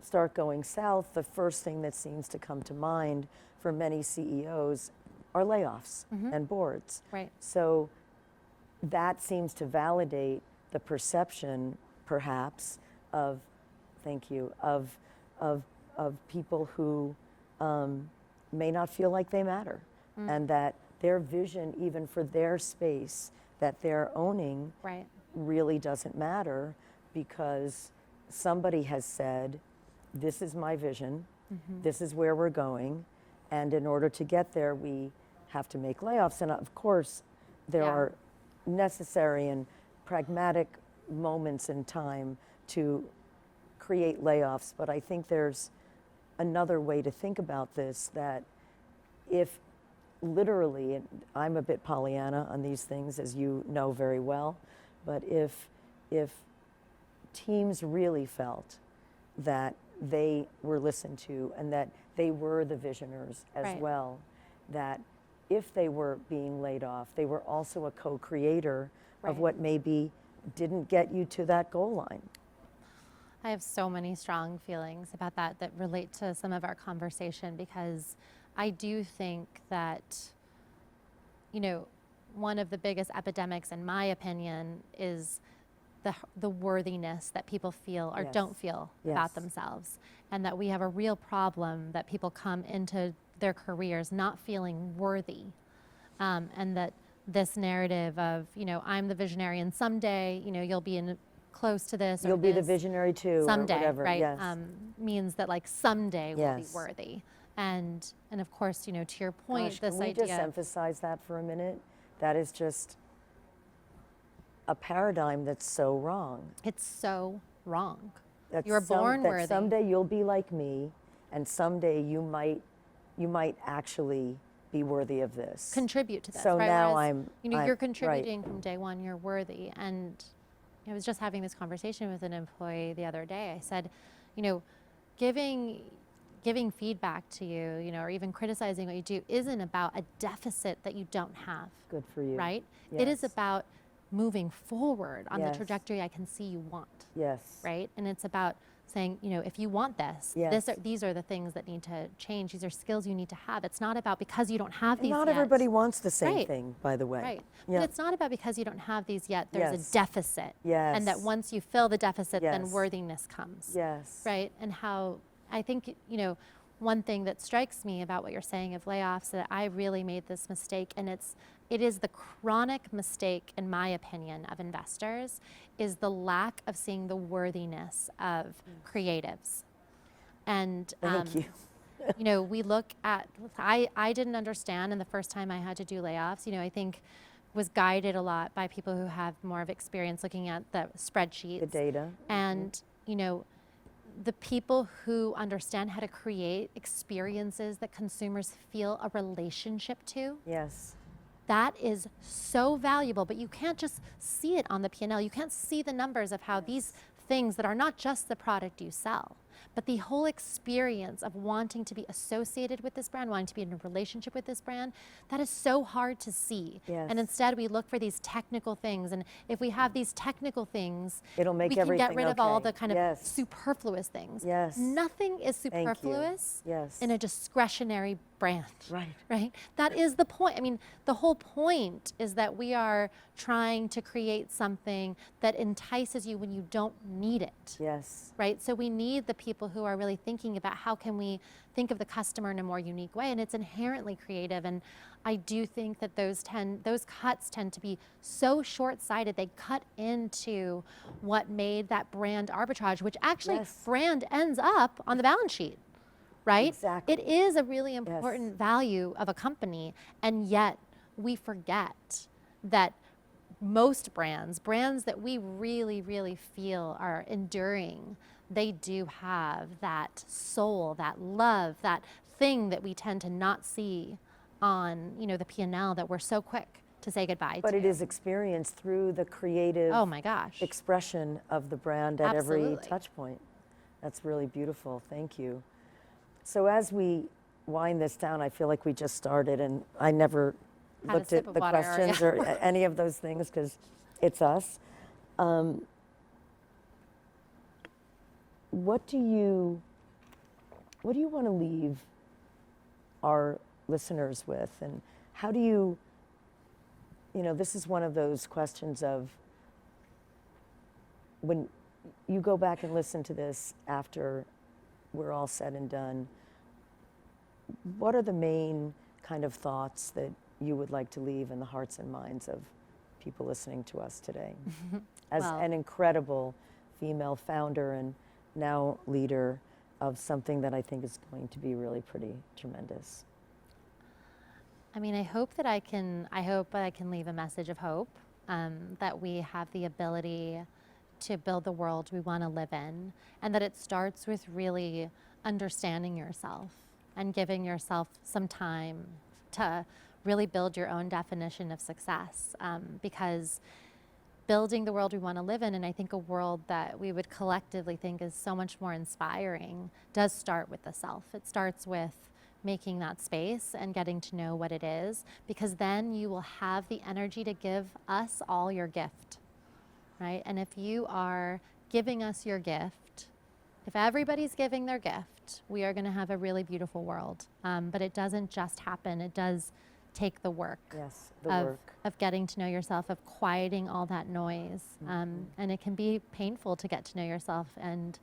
start going south, the first thing that seems to come to mind for many CEOs are layoffs and boards. Right. So that seems to validate the perception, perhaps, of, thank you, of people who may not feel like they matter, and that their vision, even for their space that they're owning, Right. really doesn't matter, because somebody has said, this is my vision, this is where we're going, and in order to get there, we have to make layoffs. And of course, there Yeah. are necessary and pragmatic moments in time to create layoffs, but I think there's another way to think about this, that if literally, and I'm a bit Pollyanna on these things, as you know very well, but if teams really felt that they were listened to and that they were the visionaries as Right. well, that if they were being laid off, they were also a co-creator of Right. what maybe didn't get you to that goal line. I have so many strong feelings about that that relate to some of our conversation, because I do think that, you know, one of the biggest epidemics, in my opinion, is the worthiness that people feel or Yes. don't feel Yes. about themselves, and that we have a real problem that people come into their careers not feeling worthy, and that this narrative of, you know, I'm the visionary, and someday, you know, you'll be in close to this, or You'll be the this visionary too, someday, or whatever. right? Yes. Means that, like, someday we'll be Yes. worthy, and of course, you know, to your point, Gosh, this can we idea. just emphasize that for a minute? That is just a paradigm that's so wrong. It's so wrong. That You were born that worthy. someday you'll be like me, and someday you might actually be worthy of this. Contribute to this. So right? now Whereas, you know, I'm- you're right. contributing from day one. You're worthy. And I was just having this conversation with an employee the other day. I said, you know, giving feedback to you, you know, or even criticizing what you do, isn't about a deficit that you don't have. Good for you. Right? It is Yes. about moving forward on the Yes. trajectory I can see you want. Yes. Right? And it's about saying, you know, if you want this, Yes. these are the things that need to change. These are skills you need to have. It's not about because you don't have And these not yet. everybody wants the same Right. thing, by the way. Right. Yeah. But it's not about because you don't have these yet, there's Yes. a deficit. And that Yes. once you fill the deficit, then Yes. worthiness comes. Yes. Right? And how I think, you know, one thing that strikes me about what you're saying of layoffs, that I really made this mistake, and it is the chronic mistake, in my opinion, of investors, is the lack of seeing the worthiness of creatives. And Thank you. you know, we look at, I didn't understand, and the first time I had to do layoffs, you know, I think was guided a lot by people who have more of experience looking at the spreadsheets. The data. And, you know, the people who understand how to create experiences that consumers feel a relationship to, Yes. that is so valuable. But you can't just see it on the P&L. You can't see the numbers of how these things that are not just the product you sell, but the whole experience of wanting to be associated with this brand, wanting to be in a relationship with this brand, that is so hard to see. Yes. And instead we look for these technical things. And if we have these technical things, It'll make we can get everything rid of all okay. the kind of Yes. superfluous things. Yes. Nothing is Thank you. superfluous Yes. in a discretionary brand. Right. Right? That is the point. I mean, the whole point is that we are trying to create something that entices you when you don't need it. Yes. Right? So we need the people who are really thinking about how can we think of the customer in a more unique way, and it's inherently creative. And I do think that those cuts tend to be so short-sighted. They cut into what made that brand arbitrage, which actually Yes. brand ends up on the balance sheet. Right? Exactly. It is a really important value of a company, and yet we forget that most brands that we really, really feel are enduring, they do have that soul, that love, that thing that we tend to not see on, you know, the P&L, that we're so quick to say goodbye But to. it is experienced through the creative Oh my gosh. expression of the brand at every Absolutely. touch point. That's really beautiful. Thank you. So as we wind this down, I feel like we just started and I never Had a looked sip at of the water, questions yeah. or any of those things because it's us. What do you want to leave our listeners with, and how do you this is one of those questions of when you go back and listen to this after we're all said and done, what are the main kind of thoughts that you would like to leave in the hearts and minds of people listening to us today? As Well, an incredible female founder and now leader of something that I think is going to be really pretty tremendous. I mean, I hope that I can leave a message of hope, that we have the ability to build the world we want to live in, and that it starts with really understanding yourself and giving yourself some time to really build your own definition of success, because building the world we want to live in, and I think a world that we would collectively think is so much more inspiring, does start with the self. It starts with making that space and getting to know what it is, because then you will have the energy to give us all your gift, right? And if you are giving us your gift, if everybody's giving their gift, we are going to have a really beautiful world. But it doesn't just happen. It does take the work. Yes, the work. Of getting to know yourself, of quieting all that noise. And it can be painful to get to know yourself. And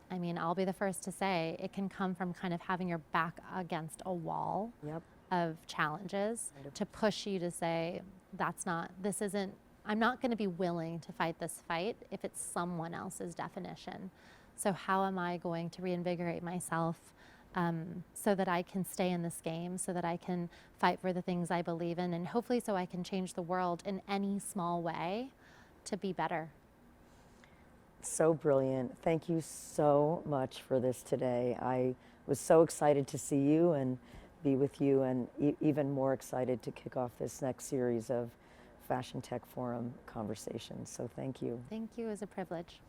I mean, I'll be the first to say it can come from kind of having your back against a wall Yep. of challenges to push you to say, I'm not going to be willing to fight this fight if it's someone else's definition. So how am I going to reinvigorate myself, so that I can stay in this game, so that I can fight for the things I believe in, and hopefully so I can change the world in any small way to be better. So brilliant. Thank you so much for this today. I was so excited to see you and be with you, and even more excited to kick off this next series of Fashion Tech Forum conversations. So thank you. Thank you. It was a privilege.